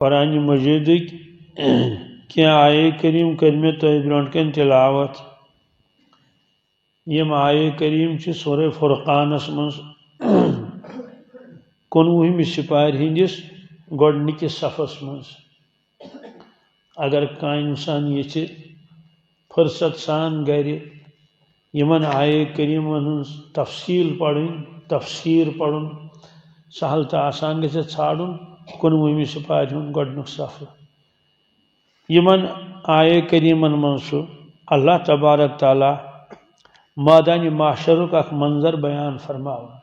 قرآن مجید کیا آئے کریم کرمے تو برونٹ کن تلاوت یم آئے کریم چھ سورہ فرقانس من کنوہم سپار ہندس گۄڈنِکِس صفس من اگر کانٛہہ انسان یژھِ فرصت سان گھر یمن آئے کریمن ہنز تفصیل پڑھن تفسیر پڑھن سہل تو آسان گژھِ ژھانڈن کنوہمہِ سپارِ ہُنٛد گۄڈنیُک صفہٕ یمن آئے کریمن من چھُ اللہ تبارک تعالیٰ مٲدانِ معاشرُک اکھ منظر بیان فرماوان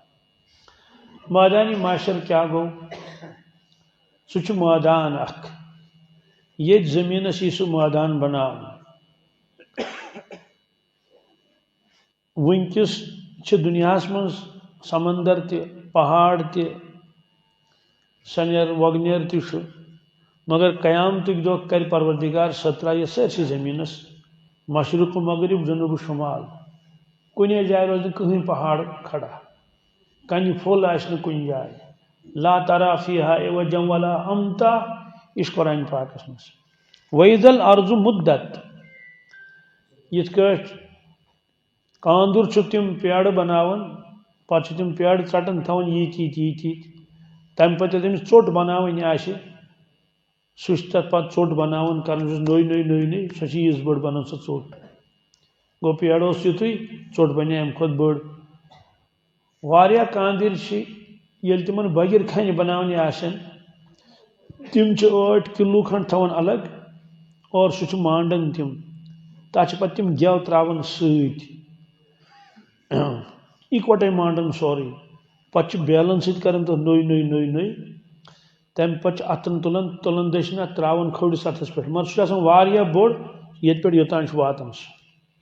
مٲدانِ معاشر کیا گو سُہ چھُ مٲدان اکھ ییٚتہِ زٔمیٖنس یی سُہ مٲدان بناونہٕ ونکس چھِ دنیاہس منٛز سمندر تہِ پہاڑ تہِ سنیر وگنیر تہِ چھُ مگر قیامتٕکۍ دۄہ کرِ پروردگار سترایہِ سٲرسٕے زٔمیٖنس مشرق و مغرب جنوب و شمال کُنے جایہِ روزِ نہٕ کٕہٕنۍ پہاڑ کھڑا کنہِ پھوٚل آسہِ نہٕ کُنہِ جایہِ لا ترا فیہا عوجا ولا امتا یہ چھُ قرآن پاکس منٛز وَإِذَا الْأَرْضُ مُدَّتْ یِتھ کٲٹھۍ کاندُر چھُ تِم پیڑٕ بناوان پتہٕ چھِ تِم پیڑٕ ژٹان تھاوان ییٖتۍ تمہِ پتہٕ ییٚلہِ تٔمِس ژوٚٹ بناوٕنۍ آسہِ سُہ چھُ تتھ پتہٕ ژوٚٹ بناوان کران چھُس نٔے سۄ چھِ یِژ بٔڑ بنان سۄ ژوٚٹ گوٚو پیڑٕ اوس یِتُے ژوٚٹ بنے امہِ کھۄتہٕ بٔڑ واریاہ کاندٕرۍ چھِ ییٚلہِ تِمن بٲگِر خانہِ بناونہِ آسن تِم چھِ 8 کِلوٗ کھنڈ تھاوان الگ اور سُہ چھُ مانڈان تِم تتھ چھِ پتہٕ تِم گٮ۪و تراوان سۭتۍ اِکوٹے مانڈان سورُے پتہٕ چھِ بیلن سۭتۍ کران تتھ نٔے تمہِ پتہٕ چھِ اتھن تُلان دٔچھنہِ اتھ تراوان کھوٚڑِس اتھس پٮ۪ٹھ مگر سُہ چھُ آسان واریاہ بوٚڑ ییٚتہِ پٮ۪ٹھ یوٚتام چھُ واتان سُہ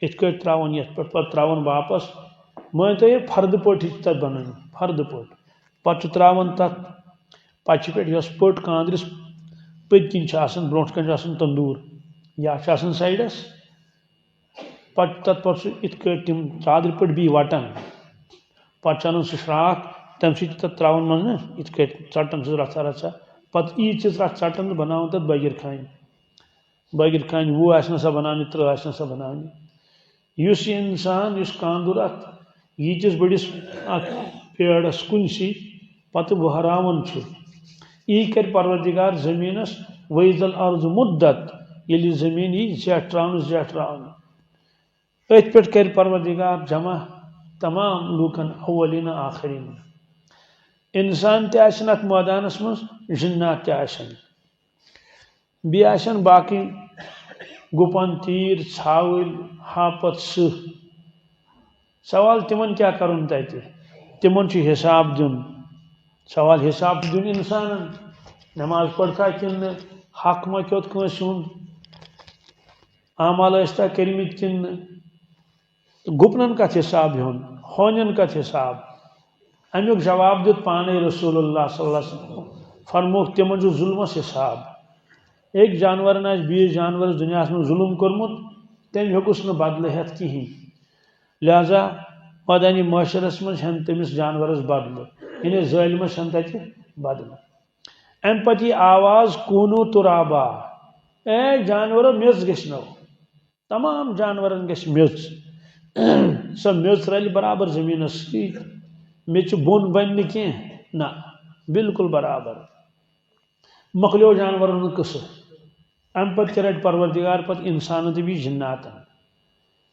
یِتھ کٲٹھۍ تراوان یتھ پٮ۪ٹھ پتہٕ تراوان واپس مٲنتو یہِ فردٕ پٲٹھی چھِ تتھ بنان فردٕ پٲٹھۍ پتہٕ چھُ تراوان تتھ پتہٕ چھِ پٮ۪ٹھ یۄس پٔٹ کاندرِس پٔتۍ کِنۍ چھِ آسان برونٛٹھ کَنۍ چھُ آسان تندوٗر یا چھُ آسان سایڈس پتہٕ تتھ پتہٕ سُہ یِتھ کٲٹھۍ تِم ژادرِ پٲٹھۍ بیٚیہِ وٹان پتہٕ چھُ انان سُہ شراکھ تمہِ سۭتۍ تتھ تراوان منٛز نا یِتھ کٲٹھۍ ژٹان چھُ رژھا پتہٕ ییٖتِس اتھ ژٹان تہٕ بناوان تتھ بٲگِر خانہِ 20 آسہِ نہ سا بناونہِ 30 آسہِ نہ سا بناونہِ یُس یہِ انسان یُس کاندُر اتھ ییٖتِس بٔڑِس اتھ پیڑس کُنسٕے پتہٕ وہراوان چھُ یی کرِ پروردگار زٔمیٖنس وَإِذَا الْأَرْضُ مُدَّتْ ییٚلہِ یہِ زٔمیٖن یی زیٹھراونہٕ أتھۍ پٮ۪ٹھ کرِ پروردگار جمع تمام لوٗکن اولین آخرین انسان تہِ آسن اتھ مٲدانس منٛز جِنات تہِ آسن بیٚیہِ آسن باقٕے گُپن تیٖر ژھاوٕلۍ ہاپت سٕہہ سوال تِمن کیٛاہ کرُن تتہِ تِمن چھُ حساب دیُن سوال حساب چھُ دیُن انسانن نماز پٔرتھا کِنہٕ نہٕ حق ما کھیوٚت کٲنٛسہِ ہُنٛد اعمال ٲسۍ تا کٔرمٕتۍ کِنہٕ نہٕ تہٕ گُپنن کتھ حساب ہیوٚن ہونٮ۪ن کتھ حساب امیُک جواب دیُت پانے رسول اللہ صلی اللہ علیہ وسلم فرمووُکھ تِمن چھُ ظُلمس حساب أکۍ جانورن آسہِ بیٚیِس جانورس دُنیاہس منٛز ظُلم کوٚرمُت تٔمۍ ہیوٚکُس نہٕ بدلہٕ ہٮ۪تھ کِہینۍ لہذا مٲدانہِ معاشرس منٛز ہٮ۪ن تٔمِس جانورس بدلہٕ یعنی ظٲلمس ہٮ۪ن تتہِ بدلہٕ امہِ پتہٕ یی آواز کوٗنوٗ تُرابا اے جانورو میٚژ گٔژھنو تمام جانورن گژھِ میٚژ سۄ میٚژ رلہِ برابر زٔمیٖنس سۭتۍ میٚژِ بۄن بنہِ نہٕ کینٛہہ نہ بالکل برابر مۄکلیو جانورن ہُنٛد قٕصہٕ امہِ پتہٕ تہِ رٹہِ پروردگار پتہٕ انسانن تہٕ بیٚیہِ جِناتن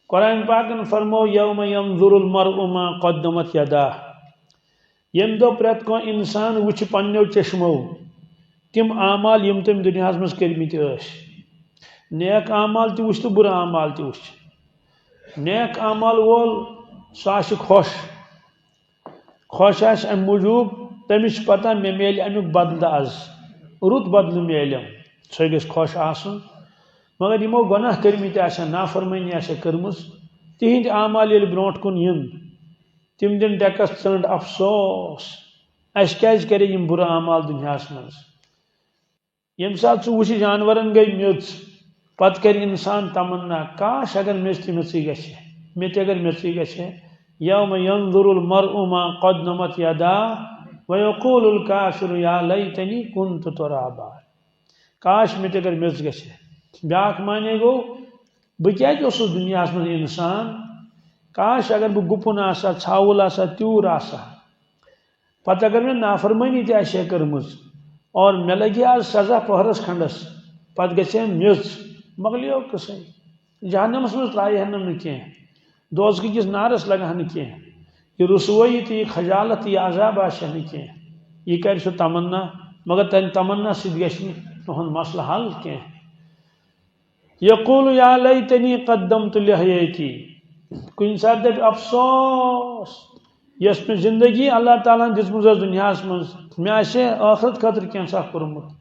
قرآن پاکن فرمو یوم ینظر المرء ما قدمت یداه ییٚمہِ دۄہ پرٛٮ۪تھ کانٛہہ انسان وٕچھِ پننیو چشمو تِم اعمال یِم تٔمۍ دُنیاہس منٛز کٔرمٕتۍ ٲسۍ نیک اعمال تہِ وٕچھِ تہٕ بُرٕ اعمال تہِ وٕچھِ نیک اعمال وول سُہ آسہِ خۄش آسہِ امہِ موٗجوٗب تٔمِس چھِ پتہ مےٚ میلہِ امیُک بدلہٕ آز رُت بدلہٕ میلیم سُہ گژھِ خۄش آسُن مگر یِمو گۄناہ کٔرمٕتۍ آسن نافرمٲنی آسہِ کٔرمٕژ تِہنٛدۍ اعمال ییٚلہِ برونٛٹھ کُن یِن تِم دِن ڈیکس ژٔنٛڈ افسوس اَسہِ کیازِ کرے یِم بُرٕ اعمال دُنیاہس منٛز ییٚمہِ ساتہٕ سُہ وٕچھِ جانورن گٔے میٚژ پتہٕ کرِ انسان تمنا کاش اگر میٚژ تہِ میٚژٕے گژھِ ہے مےٚ تہِ اگر میٚژٕے گژھِ ہے یوم ینظر المرء ما قدمت یداه ویقول الکافر یا لیتنی کنت ترابا کاش مے تگر میچ گژھِ بیاکھ معنی گو بہ کیازِ اوسُس دنیاہس منٛز انسان کاش اگر بہ گُپن آسا ژھاوُل آسا تیوٗر آسا پتہٕ اگر مے نافرمٲنی تہِ آسہِ ہے کٔرمٕژ اور مے لگہِ آز سزا پہرس کھنڈس پتہٕ گژھِ ہے میٚژ مۄکلیو قٕصے جہنمس منٛز ترٛایہِ ہنم نہٕ کینٛہہ دوزخہٕ کِس نارس لگہٕ ہا نہٕ کینٛہہ یہ رسوٲیی تہٕ یہ خجالت یہ عذاب آسہِ ہا نہٕ کینٛہہ یہ کرِ سُہ تمنا مگر تمہِ تمنا سۭتۍ گژھِ نہٕ تُہُنٛد مسلہٕ حل کینٛہہ یقول یا لیتنی قدمت لحیاتی کُنہِ ساتہٕ دپہِ افسوس یس مےٚ زندگی اللہ تعالیٰ ہن دِژمٕژ ٲس دُنیاہس منٛز مےٚ آسہِ ہے ٲخرت خٲطرٕ کینٛژھا کوٚرمُت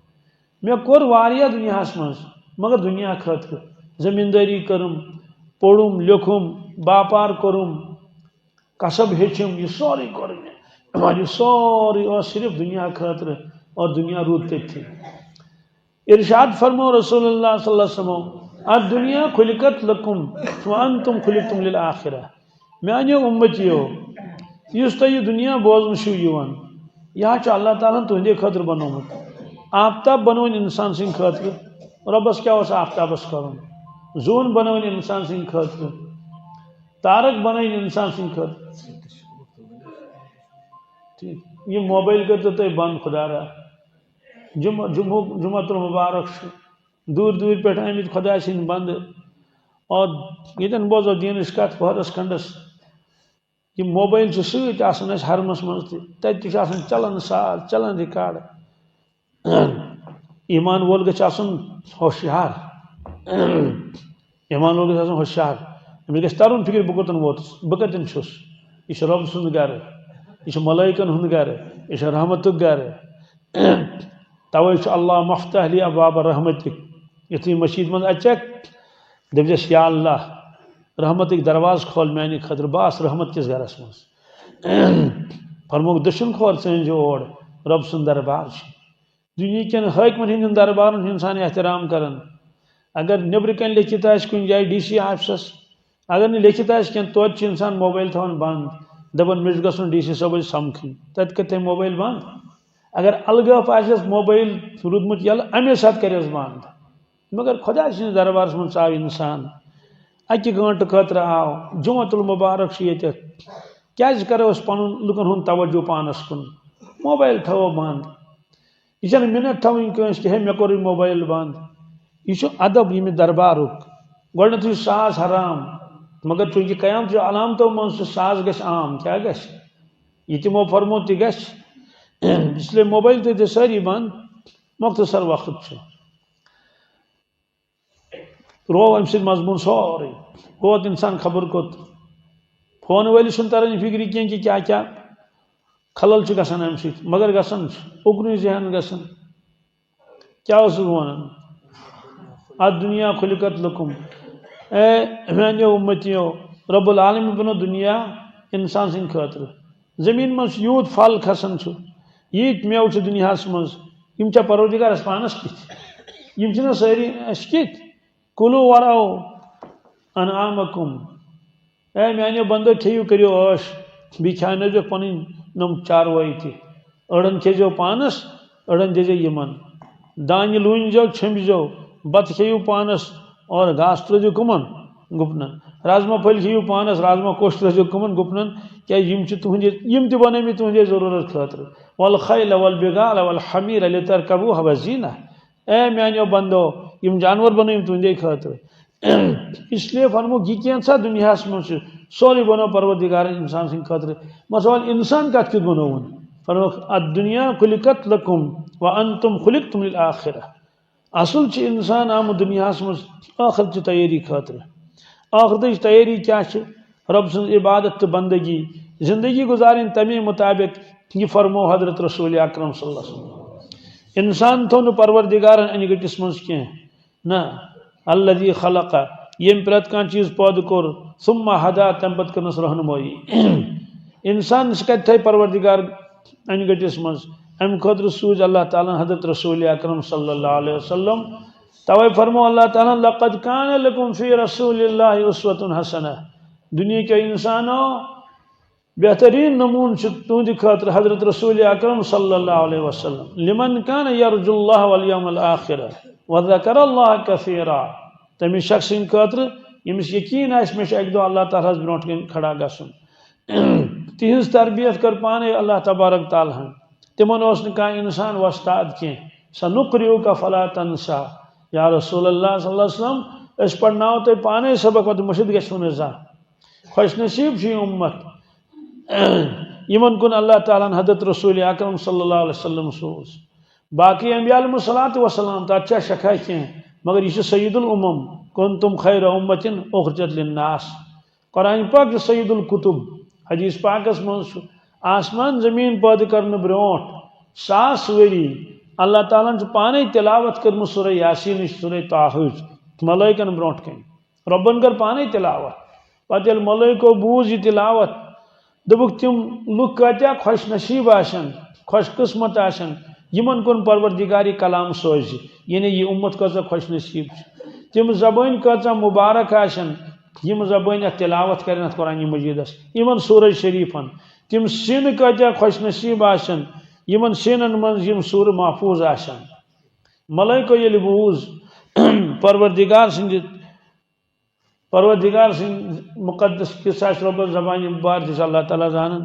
مےٚ کوٚر واریاہ دُنیاہس منٛز مگر دُنیا خٲطرٕ زٔمیٖندٲری کٔرٕم پوٚرُم لیوٚکھُم باپار کوٚرُم کسب ہیٚچھِم یہ سورُے کوٚر مےٚ اور یہ سورُے اوس صرف دُنیا خٲطرٕ اور دُنیا روٗد تٔتھی ارشاد فرمو رسول اللہ صلی اللہ علیہ وسلم الدنیا خلقت لکم وانتم خلقتم للآخرہ میانیو امتیو یُس تۄہہِ یہِ دُنیا بوزنہٕ چھُو یِوان یہِ حظ چھُ اللہ تعالیٰ ہن تُہنٛدے خٲطرٕ بنومُت آفتاب بنوٕنۍ انسان سٕنٛدِ خٲطرٕ رۄبس کیٛاہ اوس آفتابس کرُن زوٗن بنوٕنۍ انسان سٕنٛدِ خٲطرٕ تارک بنٲوِنۍ انسان سٕنٛدِ خٲطرٕ ٹھیٖک یہِ موبایل کٔرتو تُہۍ بنٛد خدا را جمعۃ المبارک چھُ دوٗرِ دوٗرِ پٮ۪ٹھ آمٕتۍ خۄداے سٕنٛدۍ بنٛدٕ اور ییٚتٮ۪ن بوزو دیٖنٕچ کتھ پہرس کھنڈس یہ موبائل چھُ سۭتۍ آسان اَسہِ حرمس منٛز تہِ تتہِ تہِ چھُ آسان چلان ساز چلان رِکاڈ ایمان وول گژھِ آسُن ہوشیار ایمان وول گژھِ آسُن ہوشیار أمِس گژھِ ترُن فکر بہٕ کوٚتن ووتُس بہٕ کتٮ۪ن چھُس یہِ چھُ رۄب سُنٛد گرٕ یہ ملائکن ہند گرٕ یہ رحمتُک گرٕ توے چھُ اللہ مفتح لی ابواب رحمتک یُتھُے مسجد منٛز اژکھ دٔپزٮ۪س یا اللہ رحمتک دروازٕ کھول میانہِ خٲطرٕ بہٕ آسہٕ رحمت کِس گرس منٛز فرموکھ دٔچھُن کھور ژٕ أنزِ اور رۄب سُنٛد دربار چھُ دُنہیٖکٮ۪ن حٲکمن ہٕنٛدٮ۪ن دربارن چھُ انسان احترام کران اگر نیبرٕ کنۍ لیکھِتھ آسہِ کُنہِ جایہِ ڈی سی آفسس اگر نہٕ لیکھِتھ آسہِ کینٛہہ توتہِ چھُ انسان موبایل تھاوان بنٛد دپان مےٚ چھُ گژھُن ڈی سی صٲبس سمکھٕنۍ تتہِ کتہِ تھایہِ موبایل بنٛد اگر الگٲف آسٮ۪س موبایل روٗدمُت ییٚلہٕ امے ساتہٕ کریس بنٛد مگر خۄداے سٕنٛدِس دربارس منٛز ژاو انسان اکہِ گٲنٛٹہٕ خٲطرٕ آو جمعۃ المبارک چھُ ییٚتٮ۪تھ کیازِ کرو أسۍ پنُن لُکن ہُنٛد توجہ پانس کُن موبایل تھاوو بنٛد یہِ چھنہٕ مِنٹ تھاوٕنۍ کٲنٛسہِ کہِ ہے مےٚ کوٚر یہِ موبایل بنٛد یہ چھُ ادب ییٚمہِ دربارُک گۄڈٕنیتھٕے چھُ ساز حرام مگر چوٗنٛکہِ قیامتچہِ علامتو منٛز چھُ ساز گژھِ عام کیٛاہ گژھِ یہ تِمو فرمو تہِ گژھِ اس لیے موبایل تھٲیِو سٲری بنٛد مۄختصر وقت چھُ روو امہِ سۭتۍ مضموٗن سورُے ووت انسان خبر کوٚت فون وٲلِس چھُنہٕ تران یہِ فِکرِ کینٛہہ کہِ کیٛاہ کیٛاہ خلل چھُ گژھان امہِ سۭتۍ مگر گژھان چھُ اُکنُے ذہن گژھان کیٛاہ اوسُس بہٕ ونان اتھ دُنیا خلقت لکم اے میانیو اُمتیو رب العالمین بنو دُنیا انسان سٕنٛدِ خٲطرٕ زٔمیٖن منٛز چھُ یوٗت پھل کھسان چھُ ییٖتۍ میوٕ چھِ دُنیاہس منٛز یِم چھا پروردگارس پانس کِتھۍ یِم چھِنہ سٲری اَسہِ کِتھۍ کُلوٗ وراو انعامکُم اے میانیو بندو کھیٚیِو کٔرِو عٲش بیٚیہِ کھیٛانٲوزیٚو پنٕنۍ نۄم چاروٲے تہِ أڑن کھیٚزیٚو پانس أڑن دِزیٚو یِمن دانہِ لوٗنزیٚو چھۄمبزیٚو بتہٕ کھیٚیِو پانس اور گاسہٕ ترٲزیٚو کٕمن گُپنن رازما پھٔلۍ کھیٚیِو پانس رازما کوٚش ترٲزیٚو کٕمن گُپنن کیٛازِ یِم چھِ تُہنٛدِ یِم تہِ بنٲومٕتۍ تُہنٛدے ضروٗرت خٲطرٕ والخیل والبغال والحمیٖر لترکبوٗہا وزیٖنہ اے میانیو بندو یِم جانور بنٲوِم تُہنٛدے خٲطرٕ اس لیے فرموکھ یہِ کینٛژھا دُنیاہس منٛز چھُ سورُے بنوو پروردگارن انسان سٕنٛدِ خٲطرٕ مسوال انسان کتھ کیُتھ بنووُن فرموکھ الدنیا خلقت لکم وانتم خلقتم للآخرہ اصل چھُ انسان آمُت دُنیاہس منٛز ٲخرتچہِ تیٲری خٲطرٕ ٲخرتٕچ تیٲری کیٛاہ چھِ رۄب سٕنٛز عبادت تہٕ بندگی زندگی گزارٕنۍ تمے مطابق یہِ فرمو حضرت رسول اکرم صلی اللہ علیہ وسلم انسان تھوٚو نہٕ پروردگارن انہِ گٔٹِس منٛز کینٛہہ نہ الذی خلق ییٚمۍ پرٛٮ۪تھ کانٛہہ چیٖز پٲدٕ کوٚر ثم ہدا تمہِ پتہٕ کٔرنس رہنمٲیی انسانس کتہِ تھایہِ پروردگار انہِ گٔٹِس منٛز امہِ خٲطرٕ سوٗز اللہ تعالیٰ حضرت رسول اکرم صلی اللہ علیہ وسلم توے فرمو اللہ تعالیٰ لقد کان لکم فی رسول اللہ اسوۃ حسنہ دنیا کے انسانو بہترین نمون تہند خاطر حضرت رسول اکرم صلی اللہ علیہ وسلم لمن کان یرجو اللہ والیوم الآخر وذکر اللہ کثیرا تمس شخص خاطر یمس یقین آس میں اک دہ اللہ تعالیٰ برونٹ کن کھڑا گژھن تہذ تربیت کر پانے اللہ تبارک تعالیٰ تمن اس کھانا انسان وستاد کی سنقریک فلا تنسا یا رسول اللہ صلی اللہ علیہ وسلم اس پڑھناو تہ پانے سبق پتہ مشد گژھو نہ زانٛہہ خوش نصیب چھ امت یمن کن اللہ تعالیٰ حضرت رسول اکرم صلی اللہ علیہ وسلم سوز باقی انبیاء علیہ الصلوۃ والسلام تہ شکھا کی مگر یہ سید الامم کنتم خیر امت اخرجت للناس قرآن پاک سید الکتب حدیث پاکس من آسمان زمین پید کرنے برونٹ 1000 وری اللہ تعالیٰ پانے تلاوت کرم سورہ یاسین سورہ طاہج ملائکن برونٹ کن ربن کر پانے تلاوت پتہ یل ملائکو بوز یہ تلاوت دبک تم لوگ کتیا خوش نصیب آشن خوش قسمت آشن یمن کن پروردگاری کلام سوز یعنی یہ امت کچھ خوش نصیب تم زبان کچھ مبارک آشن یم زبان تلاوت کرن قرآن مجیدس یمن سورہ شریفن تم سین کتیا خوش نصیب آشن یمن سینن من یم سور محفوظ آشن ملائکو یل بوز پروردگار سن مقدس قصہ رب زبان بار جس اللہ تعالیٰ زانن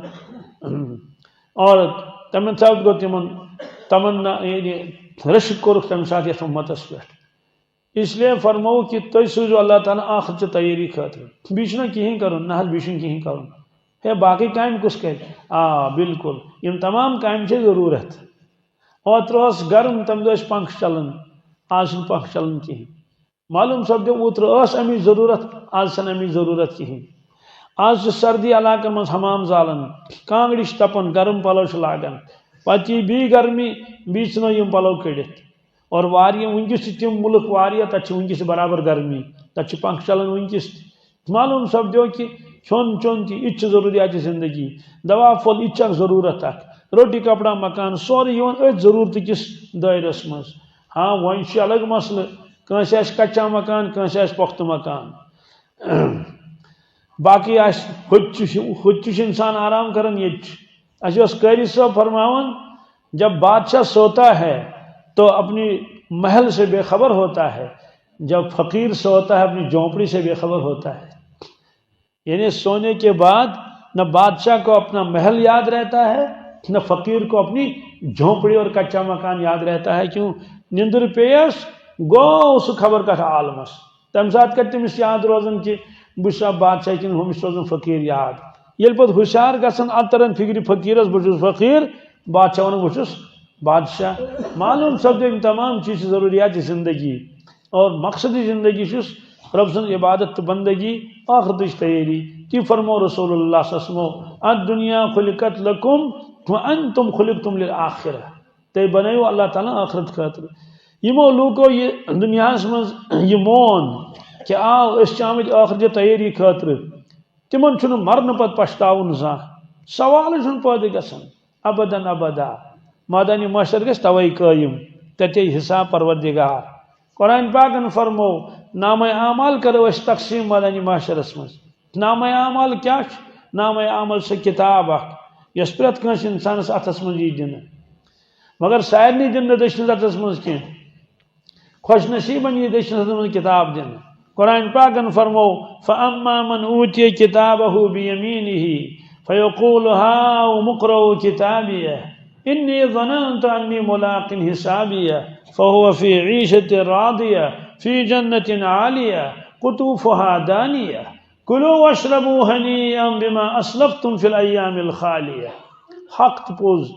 اور تمن سات گو تمن تمنا رشک کورک تم سات یس امتس پہ اس لیے فرمو کہ تھی سوزو اللہ تعالیٰ آخر چہ تیاری خاطر بیچنا کہیں کرن نہ بیچن کہیں کرن ہے باقی کام کس کر بالکل یم تمام کام چھ ضرورت اوتر گرم تم دہ پنکھ چلان آج پنکھ چلان کہیں معلوم سپدو اوتر امی ضرورت آج چھ امی ضرورت کہیں آج سردی علاقہ من حمام زالن کانگڑ تپن گرم پلو لاگان پتہ بی گرمی بیچنو یم پلو کڑت اور ونکس تم ملک واریا تک ونکس برابر گرمی تک پنکھ چلان ونکس معلوم سپدو کہ کھون چون تہ یہ ضروریات زندگی دوا پھل یہ ضرورت اخ روٹی کپڑا مکان سوری ات ضرورت کس دائرس مز ہاں ون الگ مسئلہ کنس کچا مکان کنس پختہ مکان باقی خود انسان آرام کرن یہ قاری صاحب فرماون جب بادشاہ سوتا ہے تو اپنی محل سے بے خبر ہوتا ہے جب فقیر سوتا ہے اپنی جھونپڑی سے بے خبر ہوتا ہے یعنی سونے کے بعد نہ بادشاہ کو اپنا محل یاد رہتا ہے نہ فقیر کو اپنی جھونپڑی اور کچا مکان یاد رہتا ہے کیوں نندر پیس گو اس خبر کا عالمس تم سات کر تمس یاد روزن کہ بہ بادشاہ کن ہمس روزن فقیر یاد یل پہ ہوشیار گھن اترن فکر فقیرس بہس فقیر بادشاہ ون بہس بادشاہ معلوم سپد تمام چیز ضروریات زندگی اور مقصد زندگی رب سن عبادت تو بندگی آخرتچ تیاری تی فرمو رسول اللہ صلی اللہ علیہ وسلم الدنیا خلقت لکم وانتم خلقتم للآخرہ تے بنائیو اللہ تعالیٰ آخرت خاطر یمو لوکو یہ دنیا من یہ مون کہ آو اس آمت آخرت تیاری خاطر تمن چھن مرن پت پشتاون زان سوال چھن پٲدٕ گژھان ابداً ابدا مادانی معاشر گژھِ توے قٲیِم تتے حساب پروردگار قرآن پاکن فرمو نام اعمال کرو اس تقسیم مادانی معاشرس مز نام اعمال کیا نام اعمال سے کتاب اخ یس پرت کنس انسانس اتھس مز یہ دن مگر سارنی دن دشنس اتھس مز کی خوش نصیبن یہ دشنس مز کتاب دن قرآن پاکن فرمو فاما من اوتی کتابه بیمینه فیقول ها مقرؤ کتابیہ انی ظننت انی ملاق حسابیہ فهو في عيشة راضية في جنة عالية قطوفها دانية كلوا واشربوا هنيئا بما أسلفتم في الأيام الخالية حق تپوز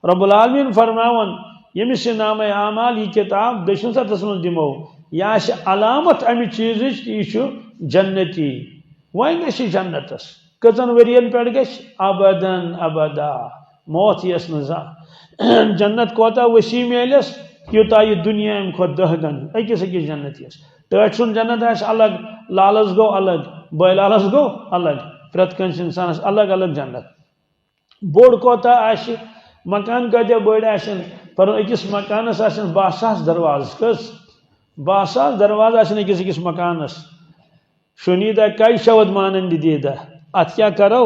رب العالمین فرماون یمس نام اعمال یہ کتاب دشن سا تسمن دمو یا علامت امی چیزش یہ جنتی وائن گشی جنتس کتن ورین پیڑ گش ابداً ابدا موت یس نزا جنت کوتا وسیع میلس یوتا یہ دنیا ام کھو دہگن اکس اکس جنت یس ٹٹ سن جنت آس الگ لالس گو الگ بے لالس گو الگ پرت کنس انسانس الگ الگ جنت بوڑ کوتا آس مکان کتیا بڑ آسن پر اکس مکانس آسن 20,000 درواز کس 20,000 درواز آسن اکس اکس مکانس شنیدہ کئی شود مانند دیدہ ات کیا کرو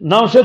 900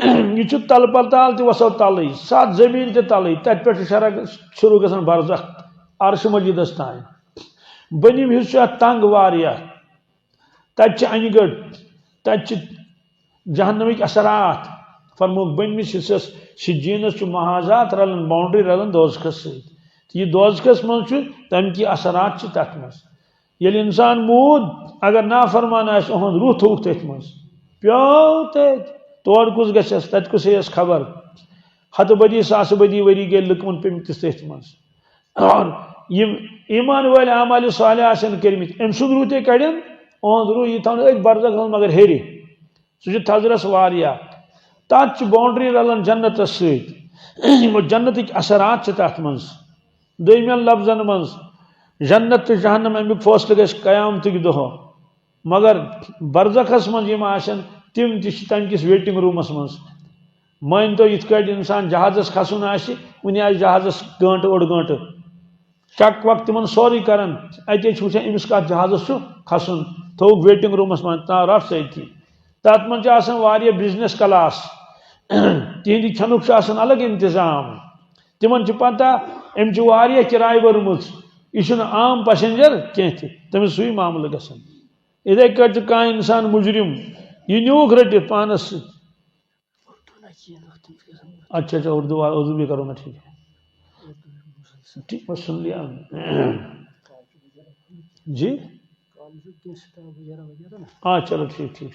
یہ تل پتال تہ وسو تل سات زمین تہ تل تت پہ شروع گژھان برزخ عرش مجیدس تان بنم حصہ تنگ واریاہ تت ان گڑ تت جہنمک اثرات فرمو بنمس حصس سجینس محاذات رلان باؤنڈری رلان دوزخس ست یہ دوزخس من تم کی اثرات تت من یل انسان مود اگر نافرمان آس اہد روح تھوک تھی من پیو تور کس گھس تت کس یس خبر ہتھ بدی ساس بدی وری گئی لکمن پیمتس تھی من اور یم ایمان ول اعمال صالح آسن کرمت ام سند روح تے کڑن اہد روح یہ تھون ات برزخ مگر ہیری سہ تھزرس واریاہ تات باؤنڈری رلان جنتس ست جنتک اثرات تت من دویمین لفظن من جنت تو جہنم امیک فیصلہ گھس قیامتک دہ مگر برزخس من یم آسن تم تم کس ویٹنگ رومس من مان تو یت کٹ انسان جہازس کھسن آسہ ون آس جہازس گنٹہ اوڑ گنٹہ چک وق تمن سوری کران اتے وچان امس کت جہازس کھسن تھوک ویٹنگ رومس من رٹ ستی تت من واریاہ بزنس کلاس تہندی کھنک الگ انتظام تمن پتہ ام واریاہ کرایہ ورمت یہ عام پیسنجر کی تمس سوئی معاملہ گژھان اتھے کٹ کان انسان مجرم یہ نیوک رٹت پانس ست اچھا اچھا اردو بھی کرو نا ٹھیک ہے ٹھیک بس سن لیا جی ہاں چلو ٹھیک ٹھیک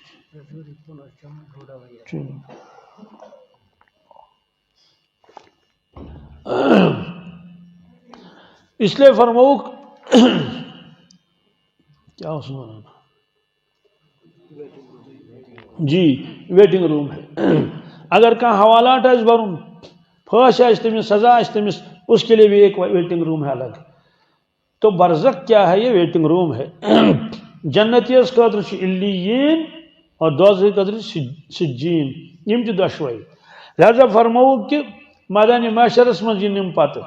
اس لیے فرموک کیا جی ویٹنگ روم ہے اگر کہاں حوالات آس برن پھاش آس تمس سزا آس تمس اس کے لیے بھی ایک ویٹنگ روم ہے الگ تو برزخ کیا ہے یہ ویٹنگ روم ہے جنتیس خاطر علیین اور دوزخ خاطر سجین یم تہ دشوئی لہذا فرموک کہ میدان محشرس من یہ نم پتہ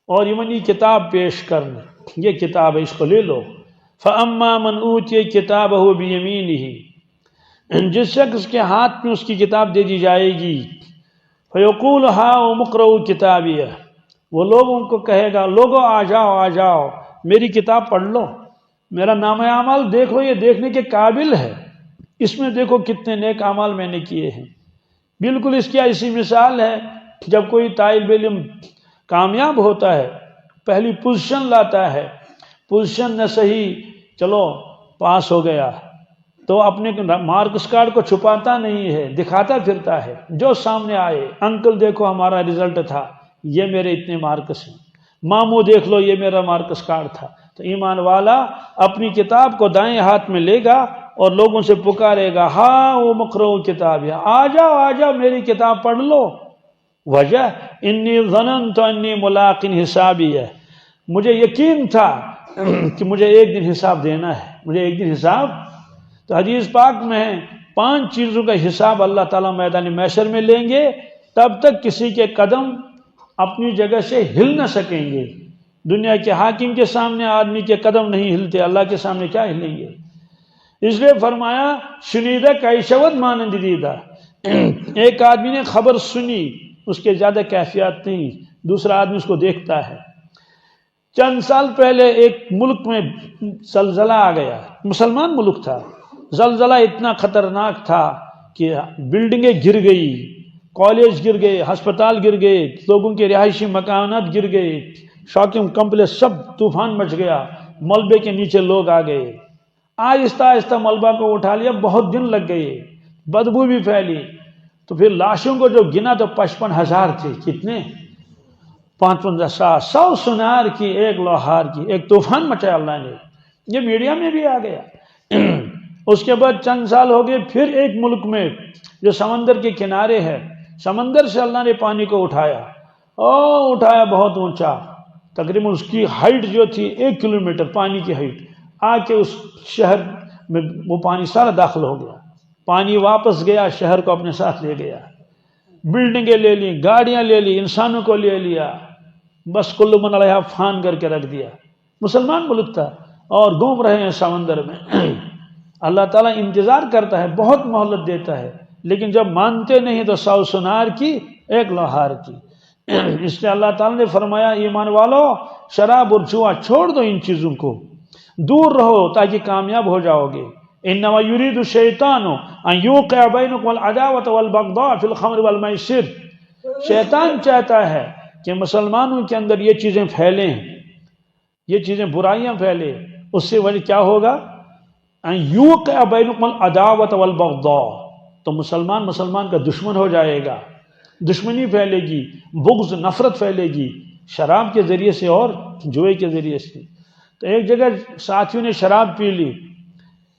اور یمن یہ کتاب پیش کرنے یہ کتاب ہے اس کو لے لو فاما من اوتی کتابہ بیمینہ جس شخص کے ہاتھ میں اس کی کتاب دے دی جائے گی فیقول ہاؤ اقرؤ کتابیہ وہ لوگوں کو کہے گا لوگو آ جاؤ میری کتاب پڑھ لو میرا نام اعمال دیکھ لو یہ دیکھنے کے قابل ہے اس میں دیکھو کتنے نیک اعمال میں نے کیے ہیں بالکل اس کی ایسی مثال ہے جب کوئی طالب علم کامیاب ہوتا ہے پہلی پوزیشن لاتا ہے پوزیشن نہ صحیح چلو پاس ہو گیا تو اپنے مارکس کارڈ کو چھپاتا نہیں ہے دکھاتا پھرتا ہے جو سامنے آئے انکل دیکھو ہمارا رزلٹ تھا یہ میرے اتنے مارکس ہیں ماموں دیکھ لو یہ میرا مارکس کارڈ تھا تو ایمان والا اپنی کتاب کو دائیں ہاتھ میں لے گا اور لوگوں سے پکارے گا ہاں وہ مقرؤ کتاب ہے آ جاؤ میری کتاب پڑھ لو وجہ انی ظننت انی ملاق حسابی ہے مجھے یقین تھا کہ مجھے ایک دن حساب دینا ہے مجھے ایک دن حساب تو حدیث پاک میں 5 چیزوں کا حساب اللہ تعالیٰ میدان محشر میں لیں گے تب تک کسی کے قدم اپنی جگہ سے ہل نہ سکیں گے دنیا کے حاکم کے سامنے آدمی کے قدم نہیں ہلتے اللہ کے سامنے کیا ہلیں گے اس لیے فرمایا شنیدہ کیشوت مانند دیدہ ایک آدمی نے خبر سنی اس کے زیادہ کیفیات نہیں دوسرا آدمی اس کو دیکھتا ہے چند سال پہلے ایک ملک میں زلزلہ آ گیا مسلمان ملک تھا زلزلہ اتنا خطرناک تھا کہ بلڈنگیں گر گئی کالج گر گئے ہسپتال گر گئے لوگوں کے رہائشی مکانات گر گئے شاپنگ کمپلیکس سب طوفان مچ گیا ملبے کے نیچے لوگ آ گئے آہستہ آہستہ ملبہ کو اٹھا لیا بہت دن لگ گئے بدبو بھی پھیلی تو پھر لاشوں کو جو گنا تو 55,000 تھے کتنے 55,000 100 سنار کی ایک لوہار کی ایک طوفان مچایا اللہ نے یہ میڈیا میں بھی آ گیا اس کے بعد چند سال ہو گئے پھر ایک ملک میں جو سمندر کے کنارے ہے سمندر سے اللہ نے پانی کو اٹھایا بہت اونچا تقریباً اس کی ہائٹ جو تھی 1 کلومیٹر پانی کی ہائٹ آ کے اس شہر میں وہ پانی سارا داخل ہو گیا پانی واپس گیا شہر کو اپنے ساتھ لے گیا بلڈنگیں لے لی گاڑیاں لے لی انسانوں کو لے لیا بس کل من علیہا فان کر کے رکھ دیا مسلمان ملک تھا اور گھوم رہے ہیں سمندر میں اللہ تعالیٰ انتظار کرتا ہے بہت مہلت دیتا ہے لیکن جب مانتے نہیں تو 100 سنار کی 1 لوہار کی۔ اس لیے اللہ تعالیٰ نے فرمایا ایمان والو شراب اور جوا چھوڑ دو، ان چیزوں کو دور رہو تاکہ کامیاب ہو جاؤ گے۔ انما یرید الشیطان ان یوقع بینکم العداوۃ والبغضاء فی الخمر والمیسر، شیطان چاہتا ہے کہ مسلمانوں کے اندر یہ چیزیں پھیلیں، یہ چیزیں برائیاں پھیلیں، اس سے وجہ کیا ہوگا؟ ان یوقع بینکم العداوۃ والبغضاء، تو مسلمان کا دشمن ہو جائے گا، دشمنی پھیلے گی، بغض نفرت پھیلے گی شراب کے ذریعے سے اور جوئے کے ذریعے سے۔ تو ایک جگہ ساتھیوں نے شراب پی لی،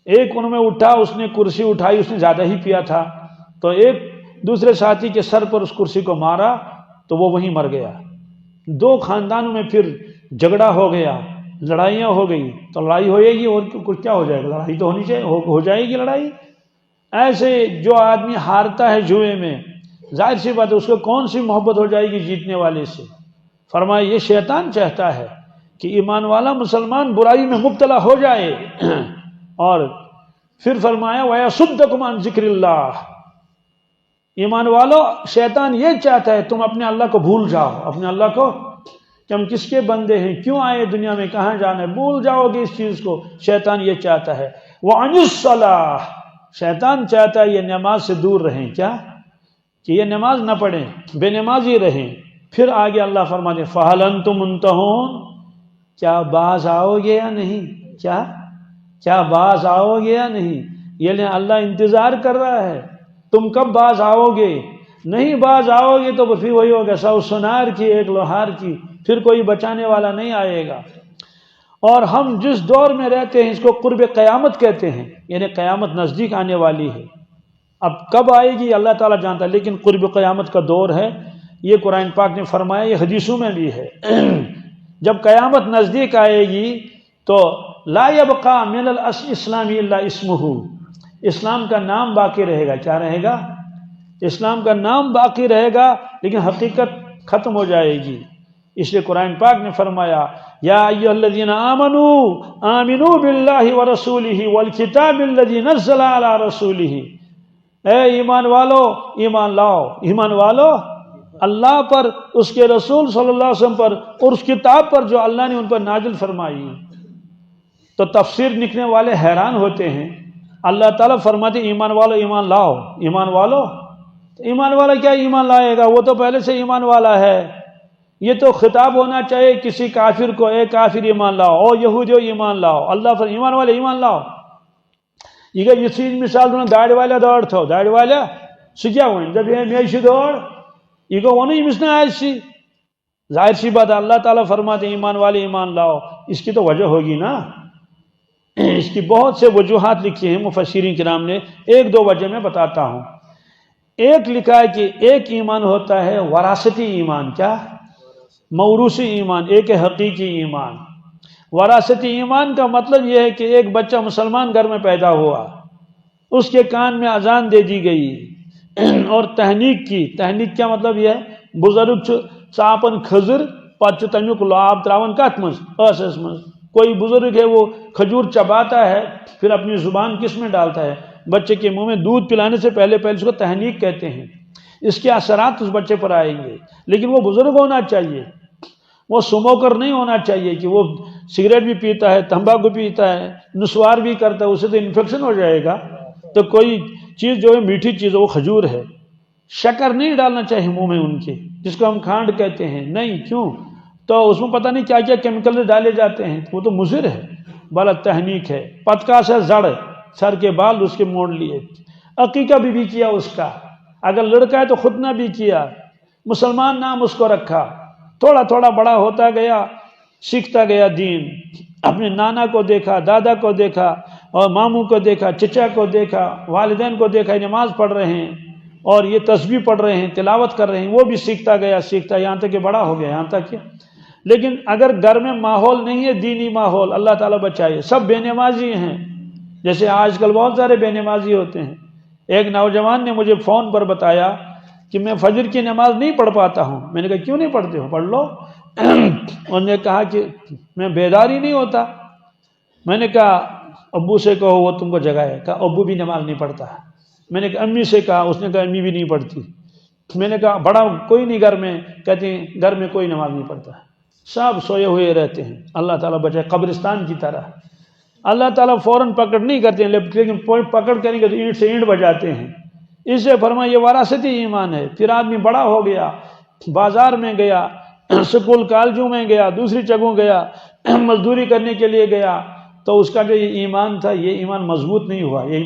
ایک ان میں اٹھا، اس نے کرسی اٹھائی، اس نے زیادہ ہی پیا تھا، تو ایک دوسرے ساتھی کے سر پر اس کرسی کو مارا تو وہ وہیں مر گیا۔ 2 خاندانوں میں پھر جھگڑا ہو گیا، لڑائیاں ہو گئی، تو لڑائی ہوئے گی اور کچھ کیا ہو جائے گا؟ لڑائی تو ہونی چاہیے، ہو جائے گی لڑائی۔ ایسے جو آدمی ہارتا ہے جوئے میں، ظاہر سی بات ہے اس کو کون سی محبت ہو جائے گی جیتنے والے سے؟ فرمایا یہ شیطان چاہتا ہے کہ ایمان والا مسلمان برائی میں مبتلا ہو جائے، اور پھر فرمایا وَيَصُدَّكُمْ عَنْ ذِكْرِ اللَّهِ، ایمان والو شیطان یہ چاہتا ہے تم اپنے اللہ کو بھول جاؤ، اپنے اللہ کو کہ ہم کس کے بندے ہیں، کیوں آئے دنیا میں، کہاں جانا ہے، بھول جاؤ گے اس چیز کو، شیطان یہ چاہتا ہے۔ وَعَنِ الصَّلَاةِ، شیطان چاہتا ہے یہ نماز سے دور رہیں، کیا کہ یہ نماز نہ پڑھیں، بے نمازی رہیں۔ پھر آگے اللہ فرماتے ہیں فَهَلْ أَنْتُمْ مُنْتَهُونَ، کیا باز آؤ گے یا نہیں؟ کیا باز آؤ گے یا نہیں؟ یہ لیں اللہ انتظار کر رہا ہے، تم کب باز آؤ گے؟ نہیں باز آؤ گے تو پھر وہی ہوگا 100 سنار کی 1 لوہار کی، پھر کوئی بچانے والا نہیں آئے گا۔ اور ہم جس دور میں رہتے ہیں اس کو قرب قیامت کہتے ہیں، یعنی قیامت نزدیک آنے والی ہے۔ اب کب آئے گی اللہ تعالیٰ جانتا ہے، لیکن قرب قیامت کا دور ہے، یہ قرآن پاک نے فرمایا، یہ حدیثوں میں بھی ہے۔ جب قیامت نزدیک آئے گی تو لا یبقى من الاسلام الا اسمہ، اسلام کا نام باقی رہے گا۔ کیا رہے گا؟ اسلام کا نام باقی رہے گا، لیکن حقیقت ختم ہو جائے گی۔ اس لیے قرآن پاک نے فرمایا یا ایھا الذین آمنوا آمنوا باللہ ورسولہ والکتاب الذی نزل علی رسولہ، اے ایمان والو ایمان لاؤ، ایمان والو اللہ پر، اس کے رسول صلی اللہ علیہ وسلم پر، اور اس کتاب پر جو اللہ نے ان پر نازل فرمائی۔ تو تفسیر لکھنے والے حیران ہوتے ہیں، اللہ تعالیٰ فرماتے ایمان والو ایمان لاؤ، ایمان والو، ایمان والا کیا ایمان لائے گا؟ وہ تو پہلے سے ایمان والا ہے۔ یہ تو خطاب ہونا چاہیے کسی کافر کو، اے کافر ایمان لاؤ، او یہودیو ایمان لاؤ، اللہ پر ایمان والے ایمان لاؤ۔ یہ چیز مثال دوں داڑھی والا دوڑ تھو، داڑھی والا سکیا ہوئی جب یہ میشی دوڑ یہ کو ونی مسنا ایسی، ظاہر سی بات اللہ تعالیٰ فرماتے ایمان والے ایمان لاؤ۔ اس کی تو وجہ ہوگی نا، اس کی بہت سے وجوہات لکھی ہیں مفسرین کرام نے، 1-2 وجہ میں بتاتا ہوں۔ ایک لکھا ہے کہ ایک ایمان ہوتا ہے وراثتی ایمان، کیا موروثی ایمان، ایک ہے حقیقی ایمان۔ وراثتی ایمان کا مطلب یہ ہے کہ ایک بچہ مسلمان گھر میں پیدا ہوا، اس کے کان میں اذان دے دی گئی اور تحنیک کی، تحنیک کیا مطلب یہ ہے بزرگ چاپن کھجر پتہ تمیک لاب تراون کت مز ٲسس مز، کوئی بزرگ ہے وہ کھجور چباتا ہے پھر اپنی زبان کس میں ڈالتا ہے، بچے کے منہ میں دودھ پلانے سے پہلے اس کو تحنیک کہتے ہیں۔ اس کے اثرات اس بچے پر آئیں گے، لیکن وہ بزرگ ہونا چاہیے، وہ سموکر نہیں ہونا چاہیے کہ وہ سگریٹ بھی پیتا ہے، تمباکو پیتا ہے، نسوار بھی کرتا ہے، اسے تو انفیکشن ہو جائے گا۔ تو کوئی چیز جو ہے میٹھی چیز وہ کھجور ہے، شکر نہیں ڈالنا چاہیے منہ میں ان کے، جس کو ہم کھانڈ کہتے ہیں، نہیں، کیوں؟ تو اس میں پتہ نہیں کیا کیا کیمیکل ڈالے جاتے ہیں، وہ تو مضر ہے، بلا تحنیک ہے۔ پتکا سے زڑ، سر کے بال اس کے موڑ لیے، عقیقہ بھی کیا اس کا، اگر لڑکا ہے تو ختنہ بھی کیا، مسلمان نام اس کو رکھا، تھوڑا تھوڑا بڑا ہوتا گیا، سیکھتا گیا دین، اپنے نانا کو دیکھا، دادا کو دیکھا، اور ماموں کو دیکھا، چچا کو دیکھا، والدین کو دیکھا نماز پڑھ رہے ہیں اور یہ تسبیح پڑھ رہے ہیں، تلاوت کر رہے ہیں، وہ بھی سیکھتا گیا سیکھتا یہاں تک کہ بڑا ہو گیا، یہاں تک کہ لیکن اگر گھر میں ماحول نہیں ہے دینی ماحول، اللہ تعالیٰ بچائے، سب بے نمازی ہیں، جیسے آج کل بہت سارے بے نمازی ہوتے ہیں۔ ایک نوجوان نے مجھے فون پر بتایا کہ میں فجر کی نماز نہیں پڑھ پاتا ہوں۔ میں نے کہا کیوں نہیں پڑھتے ہو؟ پڑھ لو۔ انہوں نے کہا کہ میں بیدار ہی نہیں ہوتا۔ میں نے کہا ابو سے کہو وہ تم کو جگائے، کہا ابو بھی نماز نہیں پڑھتا۔ میں نے امی سے کہا، اس نے کہا امی بھی نہیں پڑھتی۔ میں نے کہا بڑا کوئی نہیں گھر میں، کہتے ہیں گھر میں کوئی نماز نہیں پڑھتا، سب سوئے ہوئے رہتے ہیں۔ اللہ تعالیٰ بچائے، قبرستان کی طرح۔ اللہ تعالیٰ فوراً پکڑ نہیں کرتے ہیں، لیکن پکڑ کریں گے تو اینٹ سے اینٹ بجاتے ہیں۔ اس سے فرمایا یہ وراثتی ایمان ہے۔ پھر آدمی بڑا ہو گیا، بازار میں گیا، سکول کالجوں میں گیا، دوسری جگہوں گیا، مزدوری کرنے کے لیے گیا، تو اس کا جو یہ ایمان تھا یہ ایمان مضبوط نہیں ہوا۔ یہ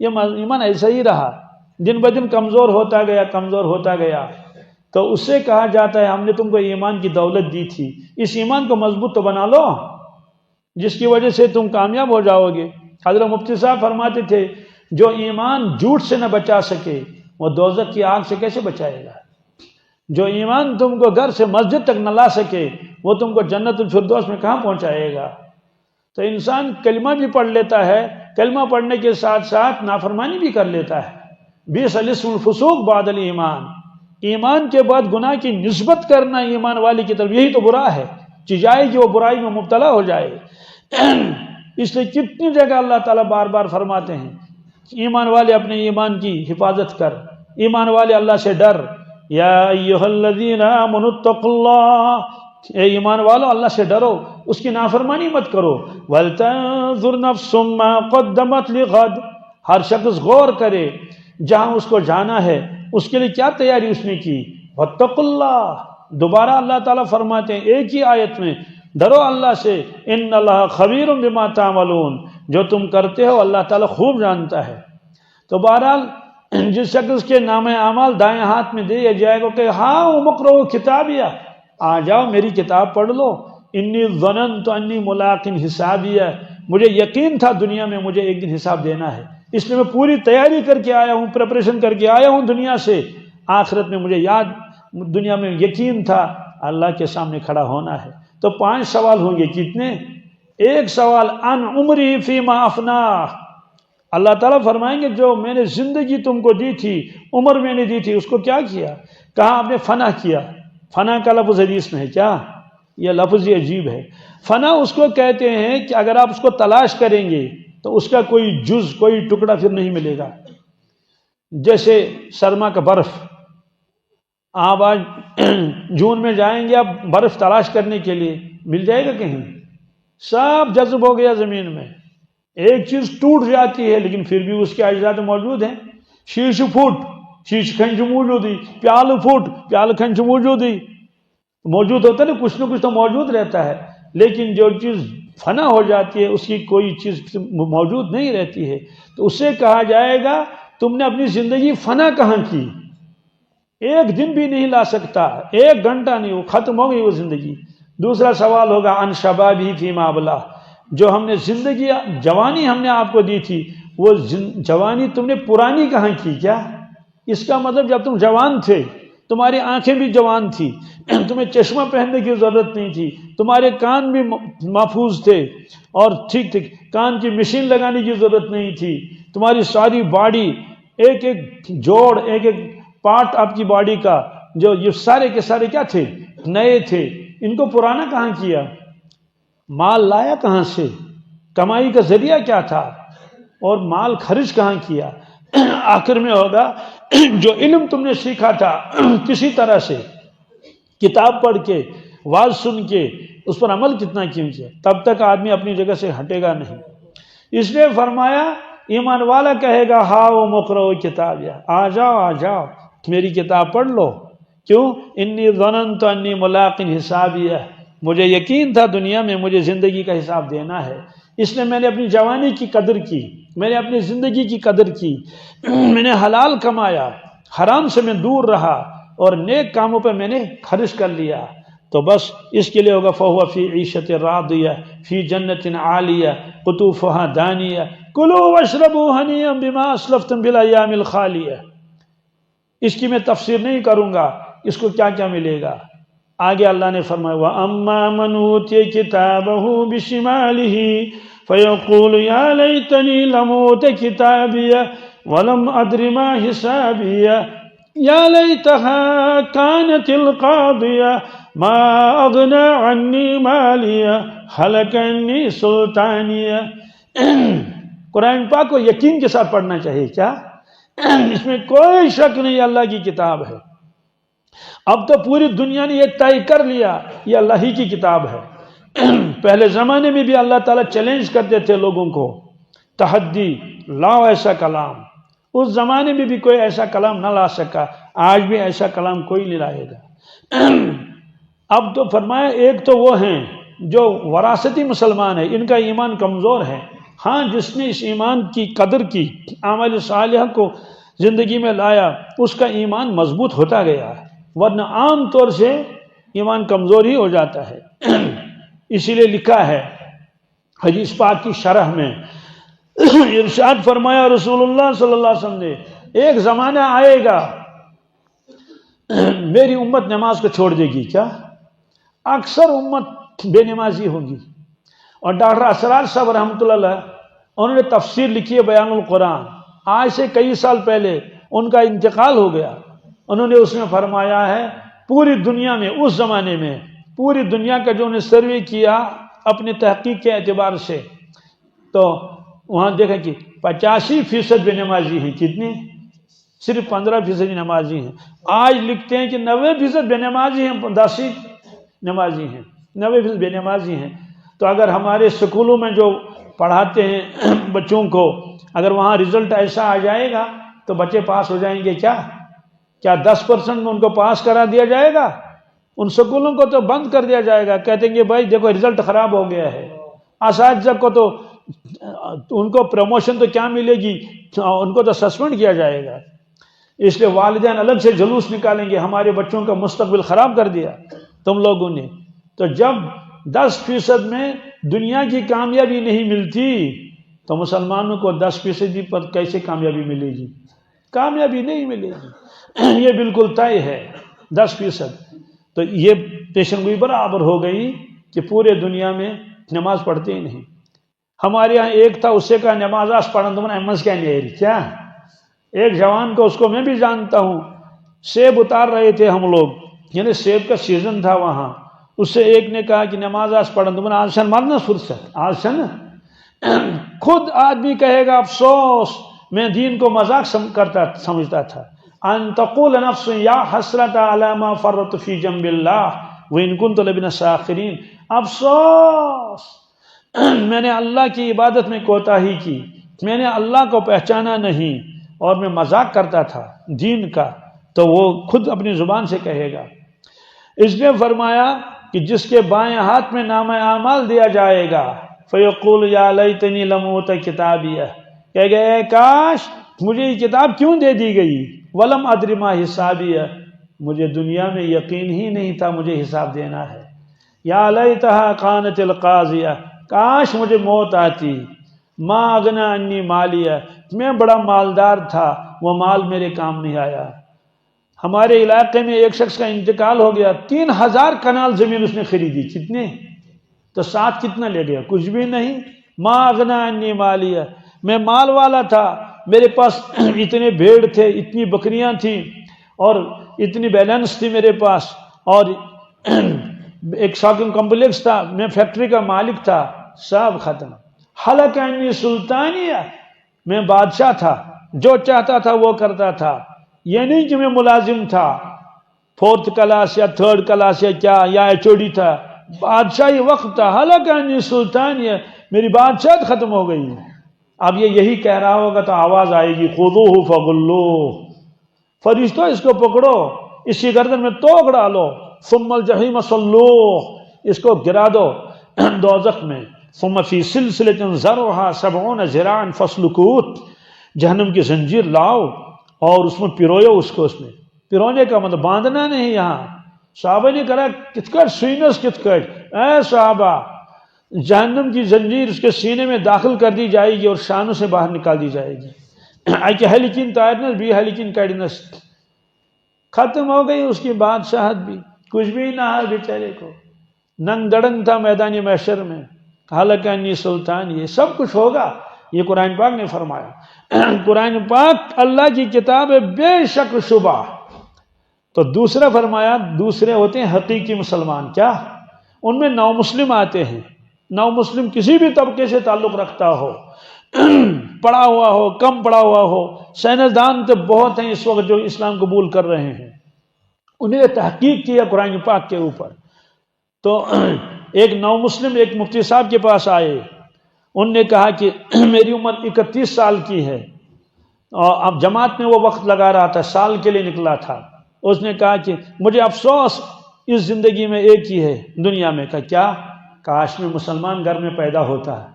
ایمان ایسا ہی رہا، دن بدن کمزور ہوتا گیا، کمزور ہوتا گیا۔ تو اس سے کہا جاتا ہے ہم نے تم کو ایمان کی دولت دی تھی، اس ایمان کو مضبوط تو بنا لو جس کی وجہ سے تم کامیاب ہو جاؤ گے۔ حضرت مفتی صاحب فرماتے تھے جو ایمان جھوٹ سے نہ بچا سکے وہ دوزخ کی آگ سے کیسے بچائے گا؟ جو ایمان تم کو گھر سے مسجد تک نہ لا سکے وہ تم کو جنت الفردوس میں کہاں پہنچائے گا؟ تو انسان کلمہ بھی پڑھ لیتا ہے، کلمہ پڑھنے کے ساتھ ساتھ نافرمانی بھی کر لیتا ہے۔ بیس الاسم الفسوق بعد الایمان، ایمان کے بعد گناہ کی نسبت کرنا ایمان والی کی طرف، یہی تو برا ہے، چاہے کہ وہ برائی میں مبتلا ہو جائے۔ اس لیے کتنی جگہ اللہ تعالیٰ بار بار فرماتے ہیں ایمان والے اپنے ایمان کی حفاظت کر، ایمان والے اللہ سے ڈر۔ یا ایھا الذین آمنوا اتقوا اللہ، اے ایمان والو اللہ سے ڈرو، اس کی نافرمانی مت کرو۔ وَلْتَنظُرْ نَفْسٌ مَّا قَدَّمَتْ لِغَدٍ، ہر شخص غور کرے جہاں اس کو جانا ہے اس کے لیے کیا تیاری اس نے کی۔ وَاتَّقُوا اللَّهَ، دوبارہ اللہ تعالیٰ فرماتے ہیں ایک ہی آیت میں، ڈرو اللہ سے۔ ان اللہ خبیر بما تعملون، جو تم کرتے ہو اللہ تعالیٰ خوب جانتا ہے۔ تو بہرحال جس شخص کے نام اعمال دائیں ہاتھ میں دیا جائے گا کہ ہاں اقرؤوا کتابیہ، آ جاؤ میری کتاب پڑھ لو۔ انی ظننت انی ملاق حسابیہ، مجھے یقین تھا دنیا میں مجھے ایک دن حساب دینا ہے، اس لیے میں پوری تیاری کر کے آیا ہوں، پریپریشن کر کے آیا ہوں دنیا سے۔ آخرت میں مجھے یاد، دنیا میں یقین تھا اللہ کے سامنے کھڑا ہونا ہے۔ تو 5 سوال ہوں گے، کتنے؟ ایک سوال عن عمری فیما افناہ، اللہ تعالیٰ فرمائیں گے جو میں نے زندگی تم کو دی تھی، عمر میں نے دی تھی، اس کو کیا کیا؟ کہاں آپ نے فنا کیا۔ فنا کا لفظ حدیث میں ہے کیا؟ یہ لفظ ہی عجیب ہے۔ فنا اس کو کہتے ہیں کہ اگر آپ اس کو تلاش کریں گے تو اس کا کوئی جز، کوئی ٹکڑا پھر نہیں ملے گا۔ جیسے سرما کا برف، آپ آج جون میں جائیں گے آپ برف تلاش کرنے کے لیے، مل جائے گا کہیں؟ سب جذب ہو گیا زمین میں، ایک چیز ٹوٹ جاتی ہے لیکن پھر بھی اس کے اجزاء موجود ہیں۔ شیش پھوٹ، شیش کھنج موجودی، پیال پھوٹ، پیال کھنج موجودی، موجود ہوتا ہے نا، کچھ نہ کچھ تو موجود رہتا ہے۔ لیکن جو چیز فنا ہو جاتی ہے اس کی کوئی چیز موجود نہیں رہتی ہے۔ تو اس سے کہا جائے گا تم نے اپنی زندگی فنا کہاں کی؟ ایک دن بھی نہیں لا سکتا، ایک گھنٹہ نہیں، وہ ختم ہو گئی وہ زندگی۔ دوسرا سوال ہوگا عن شبابی فیما ابلا، جو ہم نے زندگی، جوانی ہم نے آپ کو دی تھی، وہ جوانی تم نے پرانی کہاں کی؟ کیا اس کا مطلب جب تم جوان تھے تمہاری آنکھیں بھی جوان تھی، تمہیں چشمہ پہننے کی ضرورت نہیں تھی، تمہارے کان بھی محفوظ تھے اور ٹھیک ٹھیک، کان کی مشین لگانے کی ضرورت نہیں تھی، تمہاری ساری باڈی، ایک ایک جوڑ، ایک ایک پارٹ آپ کی باڈی کا، جو یہ سارے کے سارے کیا تھے؟ نئے تھے۔ ان کو پرانا کہاں کیا؟ مال لایا کہاں سے؟ کمائی کا ذریعہ کیا تھا؟ اور مال خرچ کہاں کیا؟ آخر میں ہوگا جو علم تم نے سیکھا تھا کسی طرح سے، کتاب پڑھ کے، واز سن کے، اس پر عمل کتنا کیا، تب تک آدمی اپنی جگہ سے ہٹے گا نہیں۔ اس لیے فرمایا ایمان والا کہے گا ہاؤ مقرؤ کتابیہ، آ جاؤ آ جاؤ میری کتاب پڑھ لو۔ کیوں؟ انی ظننت انی ملاق حسابیہ، مجھے یقین تھا دنیا میں مجھے زندگی کا حساب دینا ہے، اس لیے میں نے اپنی جوانی کی قدر کی، میں نے اپنی زندگی کی قدر کی، میں نے حلال کمایا، حرام سے میں دور رہا اور نیک کاموں پہ میں نے خرچ کر لیا۔ تو بس اس کے لیے ہوگا فَهُوَ فِي عِيشَةٍ رَاضِيَةٍ فِي جَنَّةٍ عَالِيَةٍ قُطُوفُهَا دَانِيَةٌ كُلُوا وَاشْرَبُوا هَنِيئًا بِمَا أَسْلَفْتُمْ بِالْأَيَّامِ الْخَالِيَةِ۔ اس کی میں تفسیر نہیں کروں گا اس کو کیا کیا ملے گا۔ آگے اللہ نے فرمایا وَأَمَّا مَنْ أُوتِيَ كِتَابَهُ بِشِمَالِهِ فَيَقُولُ يَا لَيْتَنِي لَمْ أُوتَ كِتَابِيَهْ وَلَمْ أَدْرِ مَا حِسَابِيَهْ يَا لَيْتَهَا كَانَتِ الْقَاضِيَةَ مَا أَغْنَىٰ عَنِّي مَالِيَهْ هَلَكَ عَنِّي سُلْطَانِيَهْ۔ قرآن پاک کو یقین کے ساتھ پڑھنا چاہیے۔ کیا اس میں کوئی شک نہیں اللہ کی کتاب ہے۔ اب تو پوری دنیا نے یہ طے کر لیا یہ اللہ ہی کی کتاب ہے۔ پہلے زمانے میں بھی اللہ تعالیٰ چیلنج کرتے تھے لوگوں کو، تحدی لاؤ ایسا کلام، اس زمانے میں بھی کوئی ایسا کلام نہ لا سکا، آج بھی ایسا کلام کوئی نہیں لائے گا۔ اب تو فرمایا ایک تو وہ ہیں جو وراثتی مسلمان ہیں، ان کا ایمان کمزور ہے، ہاں جس نے اس ایمان کی قدر کی، اعمال صالحہ کو زندگی میں لایا، اس کا ایمان مضبوط ہوتا گیا، ورنہ عام طور سے ایمان کمزور ہی ہو جاتا ہے۔ اسی لیے لکھا ہے حدیث پاک کی شرح میں، ارشاد فرمایا رسول اللہ صلی اللہ علیہ وسلم نے، ایک زمانہ آئے گا میری امت نماز کو چھوڑ دے گی، کیا اکثر امت بے نمازی ہوگی۔ اور ڈاکٹر اسرار صاحب رحمۃ اللہ علیہ انہوں نے تفسیر لکھی ہے بیان القرآن، آج سے کئی سال پہلے ان کا انتقال ہو گیا، انہوں نے اس میں فرمایا ہے پوری دنیا میں اس زمانے میں پوری دنیا کا جو انہیں سروے کیا اپنے تحقیق کے اعتبار سے، تو وہاں دیکھا کہ 85% بے نمازی ہیں، کتنے؟ صرف 15% نمازی ہیں۔ آج لکھتے ہیں کہ 90% بے نمازی ہیں، 10 نمازی ہیں، 90% بے نمازی ہیں۔ تو اگر ہمارے سکولوں میں جو پڑھاتے ہیں بچوں کو، اگر وہاں رزلٹ ایسا آ جائے گا تو بچے پاس ہو جائیں گے، کیا 10% میں ان کو پاس کرا دیا جائے گا؟ ان سکولوں کو تو بند کر دیا جائے گا، کہتے ہیں کہ بھائی دیکھو رزلٹ خراب ہو گیا ہے۔ اساتذہ کو تو ان کو پروموشن تو کیا ملے گی، ان کو تو سسپینڈ کیا جائے گا۔ اس لیے والدین الگ سے جلوس نکالیں گے، ہمارے بچوں کا مستقبل خراب کر دیا تم لوگوں نے۔ تو جب 10% میں دنیا کی کامیابی نہیں ملتی تو مسلمانوں کو 10% پر کیسے کامیابی ملے گی؟ کامیابی نہیں ملے گی، یہ بالکل طے ہے 10%۔ تو یہ پیشن گوئی برابر ہو گئی کہ پورے دنیا میں نماز پڑھتے ہی نہیں۔ ہمارے یہاں ایک تھا، اس سے کہا نماز آس پڑھن تمہیں احمد کیا نہیں، کیا ایک جوان کو، اس کو میں بھی جانتا ہوں، سیب اتار رہے تھے ہم لوگ، یعنی سیب کا سیزن تھا وہاں، اس سے ایک نے کہا کہ نماز آس پڑھن تمہیں آسن مرنا فرصت آسن۔ خود آدمی کہے گا افسوس میں دین کو مذاق سمجھتا تھا، ان تقول نفس یا حسرت علی ما فرط فی جنب اللہ وان کنت لمن الساخرین، افسوس میں نے اللہ کی عبادت میں کوتاہی کی، میں نے اللہ کو پہچانا نہیں اور میں مذاق کرتا تھا دین کا، تو وہ خود اپنی زبان سے کہے گا۔ اس نے فرمایا کہ جس کے بائیں ہاتھ میں نامہ اعمال دیا جائے گا فیقول یا لیتنی لم اوت کتابیہ، کہے گا اے کاش مجھے یہ کتاب کیوں دے دی گئی، ولم ادری ما حسابیہ، مجھے دنیا میں یقین ہی نہیں تھا مجھے حساب دینا ہے، یا لیتہا کانت القاضیہ، کاش مجھے موت آتی، ما اغنا انی مالیہ، میں بڑا مالدار تھا وہ مال میرے کام نہیں آیا۔ ہمارے علاقے میں ایک شخص کا انتقال ہو گیا، 3000 کنال زمین اس نے خریدی، کتنے؟ تو ساتھ کتنا لے گیا؟ کچھ بھی نہیں۔ ما اغنا انی مالیہ، میں مال والا تھا، میرے پاس اتنے بھیڑ تھے، اتنی بکریاں تھیں اور اتنی بیلنس تھی میرے پاس، اور ایک شاپنگ کمپلیکس تھا، میں فیکٹری کا مالک تھا، سب ختم۔ حلق عنی سلطانیہ، میں بادشاہ تھا، جو چاہتا تھا وہ کرتا تھا، یہ نہیں کہ میں ملازم تھا 4th کلاس یا 3rd کلاس یا کیا، یا ایچ-او-ڈی تھا، بادشاہی وقت تھا، حلق عنی سلطانیہ، میری بادشاہت ختم ہو گئی۔ اب یہ یہی کہہ رہا ہوگا تو آواز آئے گی خذوہ فغلوہ، فرشتوں اس کو پکڑو، اس کی گردن میں توق ڈالو، ثم الجحیم صلوہ، اس کو گرا دو دوزخ میں، ثم فی سلسلۃ ذرعها 70 ذراعا فاسلکوہ، جہنم کی زنجیر لاؤ اور اس میں پرویو، اس کو، اس میں پرونے کا مطلب باندھنا نہیں۔ یہاں صحابہ نے کہا کت کٹ سوئنس کت کٹ، اے صحابہ جہنم کی زنجیر اس کے سینے میں داخل کر دی جائے گی اور شانوں سے باہر نکال دی جائے گی، اکہ ہلیکن تائرنس بھی ہلیکن کڑنس، ختم ہو گئی اس کی بادشاہت بھی، کچھ بھی نہ ہے بیچارے کو، ننگ دڑنگ تھا میدان محشر میں، حلق عنی سلطان، یہ سب کچھ ہوگا، یہ قرآن پاک نے فرمایا۔ قرآن پاک اللہ کی کتاب ہے بے شک شبہ۔ تو دوسرا فرمایا، دوسرے ہوتے ہیں حقیقی مسلمان، کیا ان میں نو مسلم آتے ہیں، نو مسلم کسی بھی طبقے سے تعلق رکھتا ہو، پڑھا ہوا ہو کم پڑھا ہوا ہو، سائنسدان تو بہت ہیں اس وقت جو اسلام قبول کر رہے ہیں، انہیں تحقیق کیا قرآن پاک کے اوپر. تو ایک نو مسلم ایک مفتی صاحب کے پاس آئے، ان نے کہا کہ میری عمر 31 سال کی ہے، اور اب جماعت میں وہ وقت لگا رہا تھا، سال کے لیے نکلا تھا. اس نے کہا کہ مجھے افسوس اس زندگی میں ایک ہی ہے دنیا میں. کہا کیا؟ کاش میں مسلمان گھر میں پیدا ہوتا ہے،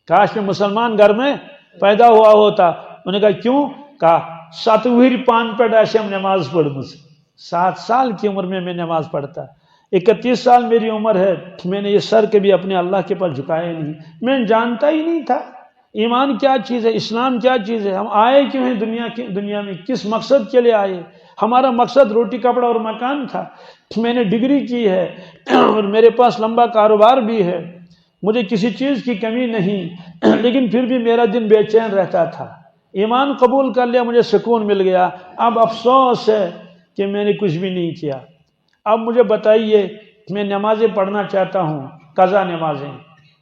کاش میں مسلمان گھر میں پیدا ہوا ہوتا. انہوں نے کہا کیوں؟ کہا 7 پان پہ ڈاشے ہم نماز پڑھ مجھ 7 سال کی عمر میں نماز پڑھتا. 31 سال میری عمر ہے، میں نے یہ سر کبھی اپنے اللہ کے پاس جھکایا نہیں، میں جانتا ہی نہیں تھا ایمان کیا چیز ہے، اسلام کیا چیز ہے، ہم آئے کیوں ہیں دنیا میں، کس مقصد کے لیے آئے. ہمارا مقصد روٹی کپڑا اور مکان تھا. میں نے ڈگری کی ہے اور میرے پاس لمبا کاروبار بھی ہے، مجھے کسی چیز کی کمی نہیں، لیکن پھر بھی میرا دن بے چین رہتا تھا. ایمان قبول کر لیا، مجھے سکون مل گیا. اب افسوس ہے کہ میں نے کچھ بھی نہیں کیا. اب مجھے بتائیے، میں نمازیں پڑھنا چاہتا ہوں، قضا نمازیں.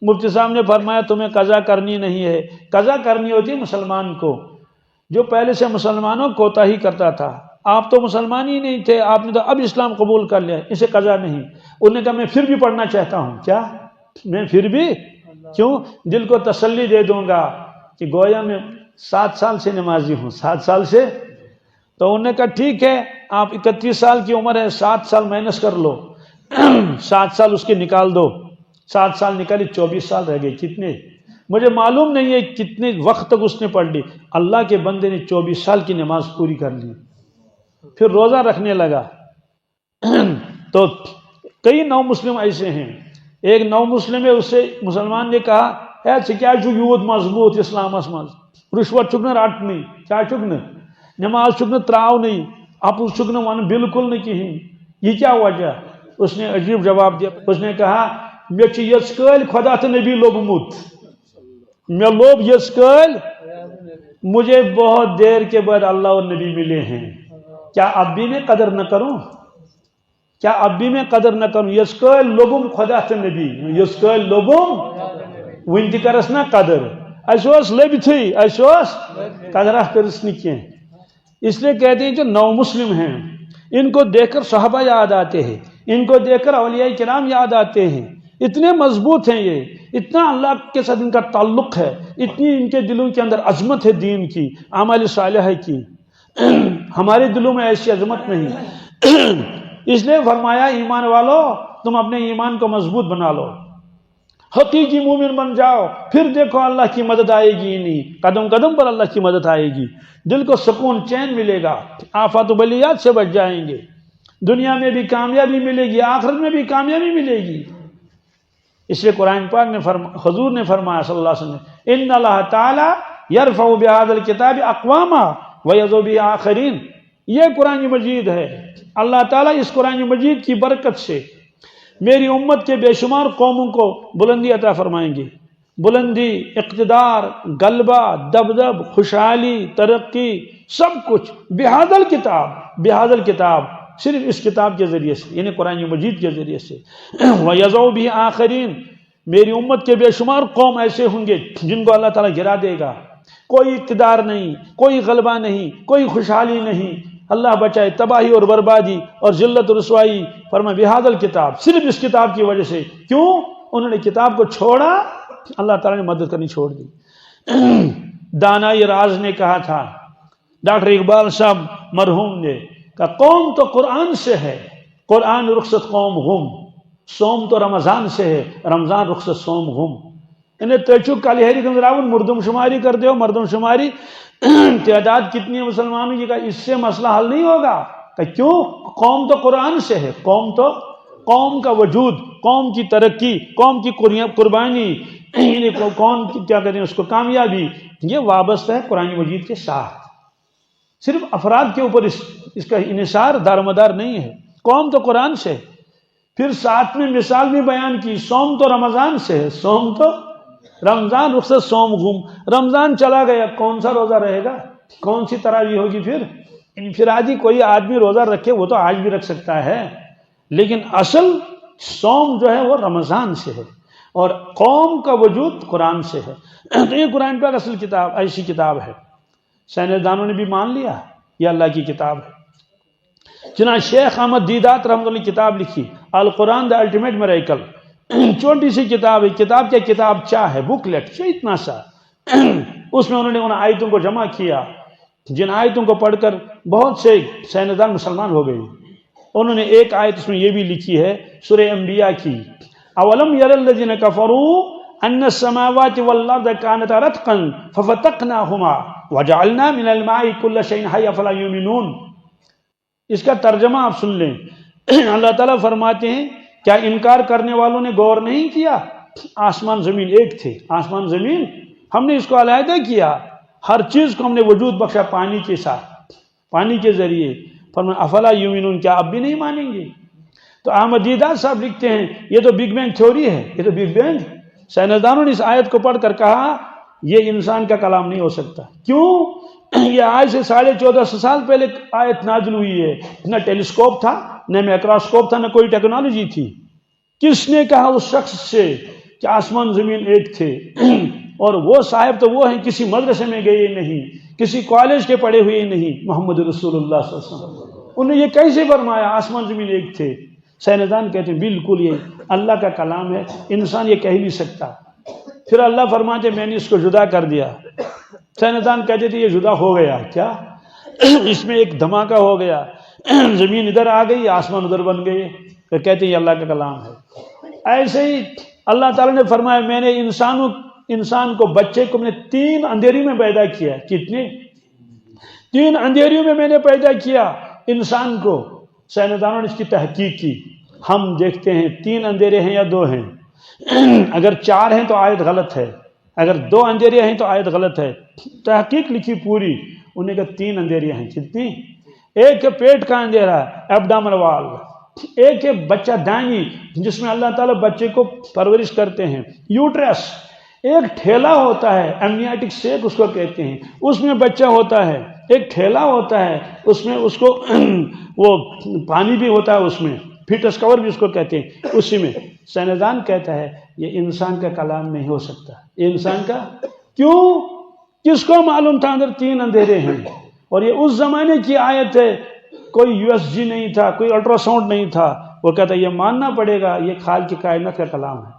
مفتی صاحب نے فرمایا تمہیں قضا کرنی نہیں ہے، قضا کرنی ہوتی مسلمان کو جو پہلے سے مسلمانوں کوتاہی کرتا تھا. آپ تو مسلمان ہی نہیں تھے، آپ نے تو اب اسلام قبول کر لیا، اسے قضا نہیں. انہوں نے کہا میں پھر بھی پڑھنا چاہتا ہوں. کیا؟ میں پھر بھی کیوں؟ دل کو تسلی دے دوں گا کہ گویا میں 7 سال سے نمازی ہوں، 7 سال سے. تو انہوں نے کہا ٹھیک ہے، آپ 31 سال کی عمر ہے، 7 سال مائنس کر لو، 7 سال اس کے نکال دو. 7 سال نکالی، 24 سال رہ گئے. کتنے؟ مجھے معلوم نہیں ہے کتنے وقت تک اس نے پڑھ لی. اللہ کے بندے نے 24 سال کی نماز پوری کر لی، پھر روزہ رکھنے لگا. تو کئی نو مسلم ایسے ہیں. ایک نو مسلم ہے، اسے مسلمان نے کہا ایسے کیا یوت مضبوط اسلامس مز رشوت چکن رٹنی، کیا چکن نماز چکن تراو نہیں، اپز چکن ون بالکل نہیں کہیں، یہ کیا وجہ؟ اس نے عجیب جواب دیا. اس نے کہا مے یس کل خدا تو نبی لوبمت، میں لوب یس کل، مجھے بہت دیر کے بعد اللہ اور نبی ملے ہیں، کیا اب بھی میں قدر نہ کروں؟ کیا اب بھی میں قدر نہ کروں؟ یس کل لوبم خدا تو نبی، یس کل لوبم ون تہ کرس نا قدر، اس لبتھی اس قدرہ کرس نی کی. اس لیے کہتے ہیں جو نو مسلم ہیں ان کو دیکھ کر صحابہ یاد آتے ہیں، ان کو دیکھ کر اولیاء کرام یاد آتے ہیں. اتنے مضبوط ہیں یہ، اتنا اللہ کے ساتھ ان کا تعلق ہے، اتنی ان کے دلوں کے اندر عظمت ہے دین کی، اعمال صالحہ کی. ہمارے دلوں میں ایسی عظمت نہیں. اس لیے فرمایا ایمان والو تم اپنے ایمان کو مضبوط بنا لو، حقیقی مومن بن جاؤ، پھر دیکھو اللہ کی مدد آئے گی. نہیں، قدم قدم پر اللہ کی مدد آئے گی، دل کو سکون چین ملے گا، آفات و بلیات سے بچ جائیں گے، دنیا میں بھی کامیابی ملے گی، آخرت میں بھی کامیابی ملے گی. اس لیے قرآن پاک نے حضور نے فرمایا صلی اللہ علیہ وسلم ان اللہ تعالی یرفع بهذا الکتاب اقواما ویضع به آخرین. یہ قرآن مجید ہے، اللہ تعالیٰ اس قرآن مجید کی برکت سے میری امت کے بے شمار قوموں کو بلندی عطا فرمائیں گے. بلندی، اقتدار، غلبہ، دبدب، خوشحالی، ترقی، سب کچھ بہذا الکتاب، بہذا الکتاب، صرف اس کتاب کے ذریعے سے، یعنی قرآن مجید کے ذریعے سے. وَيَضَعُ بِهِ آخَرِينَ، میری امت کے بے شمار قوم ایسے ہوں گے جن کو اللہ تعالیٰ گرا دے گا. کوئی اقتدار نہیں، کوئی غلبہ نہیں، کوئی خوشحالی نہیں، اللہ بچائے تباہی اور بربادی اور ذلت و رسوائی. فرمایا بہذا الکتاب، صرف اس کتاب کی وجہ سے. کیوں؟ انہوں نے کتاب کو چھوڑا، اللہ تعالیٰ نے مدد کرنی چھوڑ دی. دانائی راز نے کہا تھا، ڈاکٹر اقبال صاحب مرحوم نے کہا قوم تو قرآن سے ہے، قرآن رخصت قوم غم، سوم تو رمضان سے ہے، رمضان رخصت سوم غم. انہیں تیچو کالی ہیری گنزراون مردم شماری کر دے ہو، مردم شماری تعداد کتنی ہے مسلمانوں کی، کہا اس سے مسئلہ حل نہیں ہوگا. کہ کیوں؟ قوم تو قرآن سے ہے، قوم تو قوم کا وجود، قوم کی ترقی، قوم کی قربانی، قوم کی کیا کہتے ہیں اس کو کامیابی، یہ وابستہ ہے قرآن مجید کے ساتھ. صرف افراد کے اوپر اس کا انحصار دارمدار نہیں ہے. قوم تو قرآن سے. پھر ساتھ میں مثال بھی بیان کی، سوم تو رمضان سے ہے، سوم تو رمضان رخصت سوم غم. رمضان چلا گیا، کون سا روزہ رہے گا؟ کون سی تراویح ہوگی؟ پھر انفرادی کوئی آدمی روزہ رکھے وہ تو آج بھی رکھ سکتا ہے، لیکن اصل سوم جو ہے وہ رمضان سے ہے. اور قوم کا وجود قرآن سے ہے۔ تو یہ قرآن پاک اصل کتاب ایسی کتاب ہے، سائنسدانوں نے بھی مان لیا یہ اللہ کی کتاب ہے۔ چنانچہ شیخ احمد دیدات رحمۃ اللہ کتاب لکھی القرآن دا الٹیمیٹ میریکل، چھوٹی سی کتاب ہے، کتاب کیا کتاب چاہ ہے، بک لیٹ اتنا سا، اس میں انہوں نے ان آیتوں کو جمع کیا جن آیتوں کو پڑھ کر بہت سے سائنسدان مسلمان ہو گئے۔ انہوں نے ایک آیت اس میں یہ بھی لکھی ہے سورہ انبیاء کی، اولم یر الذین کفروا ان السماوات والارض کانتا رتقا ففتقناہما وجعلنا من الماء کل شیء حی افلا یؤمنون۔ اس کا ترجمہ آپ سن لیں، اللہ تعالیٰ فرماتے ہیں کیا انکار کرنے والوں نے غور نہیں کیا، آسمان زمین ایک تھے، آسمان زمین ہم نے اس کو علیحدہ کیا، ہر چیز کو ہم نے وجود بخشا پانی کے ساتھ، پانی کے ذریعے، فرمایا افلا یؤمنون، کیا اب بھی نہیں مانیں گے؟ تو احمد دیدات صاحب لکھتے ہیں یہ تو بگ بینگ تھیوری ہے، یہ تو بگ بینگ، سائنسدانوں نے اس آیت کو پڑھ کر کہا یہ انسان کا کلام نہیں ہو سکتا۔ کیوں؟ یہ آج سے 1450 سال پہلے آیت نازل ہوئی ہے، نہ ٹیلیسکوپ تھا، نہ مائکروسکوپ تھا، نہ کوئی ٹیکنالوجی تھی۔ کس نے کہا اس شخص سے کہ آسمان زمین ایک تھے؟ اور وہ صاحب تو وہ ہیں کسی مدرسے میں گئے نہیں، کسی کالج کے پڑھے ہوئے نہیں، محمد رسول اللہ صلی اللہ علیہ وسلم، انہوں نے یہ کیسے فرمایا آسمان زمین ایک تھے؟ سائنسدان کہتے ہیں بالکل یہ اللہ کا کلام ہے، انسان یہ کہہ نہیں سکتا۔ پھر اللہ فرماتے میں نے اس کو جدا کر دیا، سائنسدان کہتے تھے یہ جدا ہو گیا، کیا اس میں ایک دھماکہ ہو گیا، زمین ادھر آ گئی، آسمان ادھر بن گئے، تو کہتے ہیں یہ اللہ کا کلام ہے۔ ایسے ہی اللہ تعالیٰ نے فرمایا میں نے انسان کو، بچے کو میں نے 3 اندھیری میں پیدا کیا۔ کتنے؟ 3 اندھیریوں میں نے پیدا کیا انسان کو۔ سائنسدانوں نے اس کی تحقیق کی، ہم دیکھتے ہیں 3 اندھیرے ہیں یا 2 ہیں، اگر 4 ہیں تو آیت غلط ہے، اگر 2 اندھیرے ہیں تو آیت غلط ہے۔ تحقیق لکھی پوری، انہیں کہا 3 اندھیریاں ہیں۔ کتنی؟ ایک ہے پیٹ کا اندھیرا، ایبڈامن وال، ایک ہے بچہ دانی جس میں اللہ تعالیٰ بچے کو پرورش کرتے ہیں، یوٹرس، ایک ٹھیلا ہوتا ہے ایمنیاٹک سیک اس کو کہتے ہیں، اس میں بچہ ہوتا ہے، ایک ٹھیلا ہوتا ہے اس میں اس کو وہ پانی بھی ہوتا ہے اس میں، فیٹس کور بھی اس کو کہتے ہیں، اسی میں۔ سائنسدان کہتا ہے یہ انسان کا کلام نہیں ہو سکتا، یہ انسان کا، کیوں؟ کس کو معلوم تھا اندر 3 اندھیرے ہیں؟ اور یہ اس زمانے کی آیت ہے، کوئی USG نہیں تھا، کوئی الٹرا ساؤنڈ نہیں تھا، وہ کہتا ہے یہ ماننا پڑے گا یہ خالق کی کائنات کا کلام ہے۔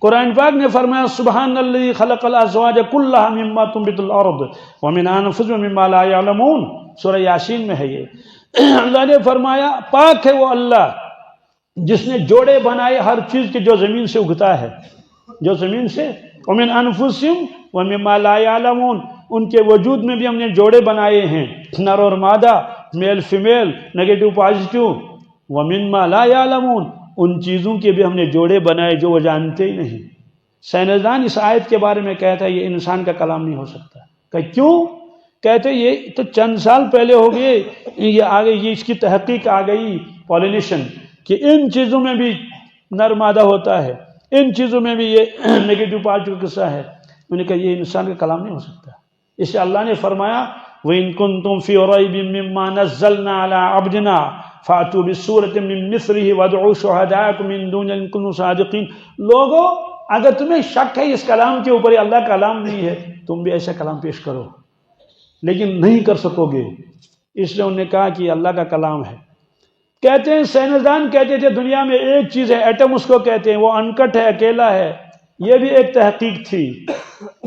قرآن پاک نے فرمایا سبحان الذی خلق الازواج کلھا مما تنبت الارض ومن انفسهم ومما لا يعلمون، سورہ یاسین میں ہے یہ۔ اللہ نے فرمایا پاک ہے وہ اللہ جس نے جوڑے بنائے ہر چیز کے جو زمین سے اگتا ہے، جو زمین سے، ومن انفسهم ومما لا يعلمون، ان کے وجود میں بھی ہم نے جوڑے بنائے ہیں، نر اور مادہ، میل فیمیل، نیگیٹو پازیٹیو، ومما لا يعلمون، ان چیزوں کے بھی ہم نے جوڑے بنائے جو وہ جانتے ہی نہیں۔ سائنسدان اس آیت کے بارے میں کہتا ہے یہ انسان کا کلام نہیں ہو سکتا، کہ کیوں؟ کہتے یہ تو چند سال پہلے ہو گئے، یہ آگے یہ اس کی تحقیق آ گئی پولینیشن، کہ ان چیزوں میں بھی نر مادہ ہوتا ہے، ان چیزوں میں بھی یہ نیگیٹو پازیٹیو قصہ ہے۔ میں نے کہا یہ انسان کا کلام نہیں ہو سکتا۔ اس سے اللہ نے فرمایا وَإِن كُنتُمْ فِي رَيْبٍ مِّمَّا نَزَّلْنَا عَلَىٰ عَبْدِنَا فَأْتُوا بِسُورَةٍ مِّن مِّثْلِهِ وَادْعُوا شُهَدَاءَكُم مِّن دُونِ اللَّهِ إِن كُنتُمْ صَادِقِينَ۔ لوگو اگر تمہیں شک ہے اس کلام کے اوپر اللہ کا کلام نہیں ہے، تم بھی ایسا کلام پیش کرو، لیکن نہیں کر سکو گے، اس لیے انہوں نے کہا کہ یہ اللہ کا کلام ہے۔ کہتے ہیں سائنسدان کہتے تھے دنیا میں ایک چیز ہے، ایٹم اس کو کہتے ہیں، وہ انکٹ ہے، اکیلا ہے، یہ بھی ایک تحقیق تھی۔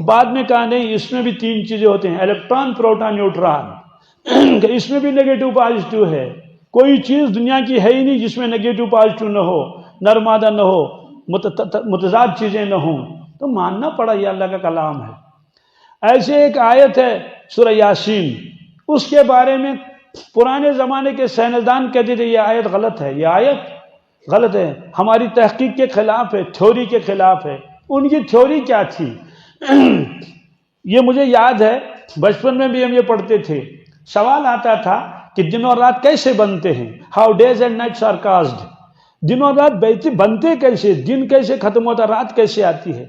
بعد میں کہا نہیں اس میں بھی 3 چیزیں ہوتے ہیں، الیکٹران، پروٹون، نیوٹران، کہ اس میں بھی نیگیٹو پازیٹیو ہے، کوئی چیز دنیا کی ہے ہی نہیں جس میں نیگیٹو پازیٹیو نہ ہو، نر مادہ نہ ہو، متضاد چیزیں نہ ہوں، تو ماننا پڑا یہ اللہ کا کلام ہے۔ ایسے ایک آیت ہے سورہ یاسین، اس کے بارے میں پرانے زمانے کے سائنسدان کہتے تھے یہ آیت غلط ہے، یہ آیت غلط ہے، ہماری تحقیق کے خلاف ہے، تھیوری کے خلاف ہے۔ ان کی تھیوری کیا تھی؟ یہ مجھے یاد ہے بچپن میں بھی ہم یہ پڑھتے تھے، سوال آتا تھا کہ دن اور رات کیسے بنتے ہیں، how days and nights are caused, دن اور رات بنتے کیسے، دن کیسے ختم ہوتا، رات کیسے آتی ہے؟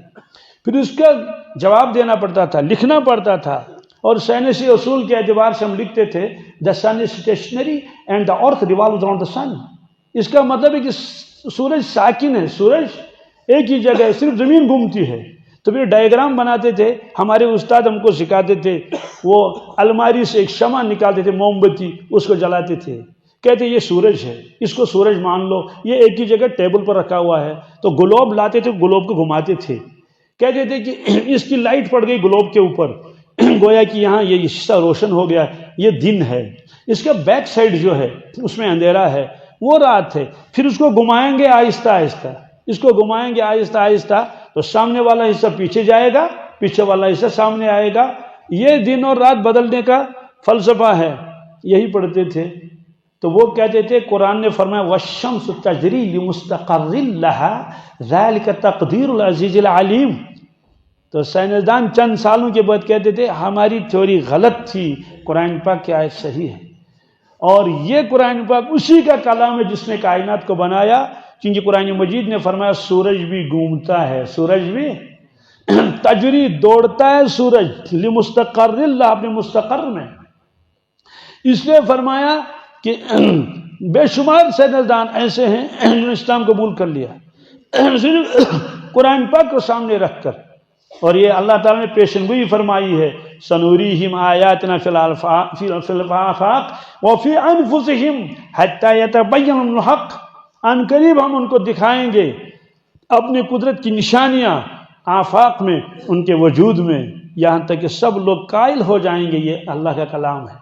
پھر اس کا جواب دینا پڑتا تھا، لکھنا پڑتا تھا، اور سائنسی اصول کے اعتبار سے ہم لکھتے تھے the sun is stationary and the earth revolves around the sun. اس کا مطلب ہے کہ سورج ساکن ہے، سورج ایک ہی جگہ ہے، صرف زمین گھومتی ہے۔ تو پھر ڈائیگرام بناتے تھے، ہمارے استاد ہم کو سکھاتے تھے، وہ الماری سے ایک شمع نکالتے تھے، موم بتی، اس کو جلاتے تھے، کہتے یہ سورج ہے، اس کو سورج مان لو، یہ ایک ہی جگہ ٹیبل پر رکھا ہوا ہے۔ تو گلوب لاتے تھے، گلوب کو گھماتے تھے، کہتے تھے کہ اس کی لائٹ پڑ گئی گلوب کے اوپر، گویا کہ یہاں یہ حصہ روشن ہو گیا، یہ دن ہے، اس کا بیک سائڈ جو ہے اس میں اندھیرا ہے، وہ رات ہے۔ پھر اس کو گھمائیں گے آہستہ آہستہ، اس کو گھمائیں گے آہستہ آہستہ، تو سامنے والا حصہ پیچھے جائے گا، پیچھے والا حصہ سامنے آئے گا۔ یہ دن اور رات بدلنے کا فلسفہ ہے، یہی پڑھتے تھے۔ تو وہ کہتے تھے، قرآن نے فرمایا وَالشَّمْسُ تَجْرِي لِمُسْتَقَرٍّ لَهَا ذَلِكَ تَقْدِيرُ الْعَزِيزِ الْعَلِيمِ۔ تو سائنسدان چند سالوں کے بعد کہتے تھے ہماری تھیوری غلط تھی، قرآن پاک کی آیت صحیح ہے۔ اور یہ قرآن پاک اسی کا کلام ہے جس نے کائنات کو بنایا، کیونکہ قرآن مجید نے فرمایا سورج بھی گھومتا ہے، سورج بھی تجری دوڑتا ہے، سورج لمستقر اللہ، اپنے مستقر میں۔ اس لیے فرمایا کہ بے شمار سائنسدان ایسے ہیں جنہوں نے اسلام قبول کر لیا صرف قرآن پاک کو سامنے رکھ کر۔ اور یہ اللہ تعالیٰ نے پیشن گوئی فرمائی ہے، سنوریہم آیاتنا فی الآفاق وفی انفسہم حتی یتبین الحق۔ ان قریب ہم ان کو دکھائیں گے اپنی قدرت کی نشانیاں آفاق میں، ان کے وجود میں، یہاں تک کہ سب لوگ قائل ہو جائیں گے یہ اللہ کا کلام ہے۔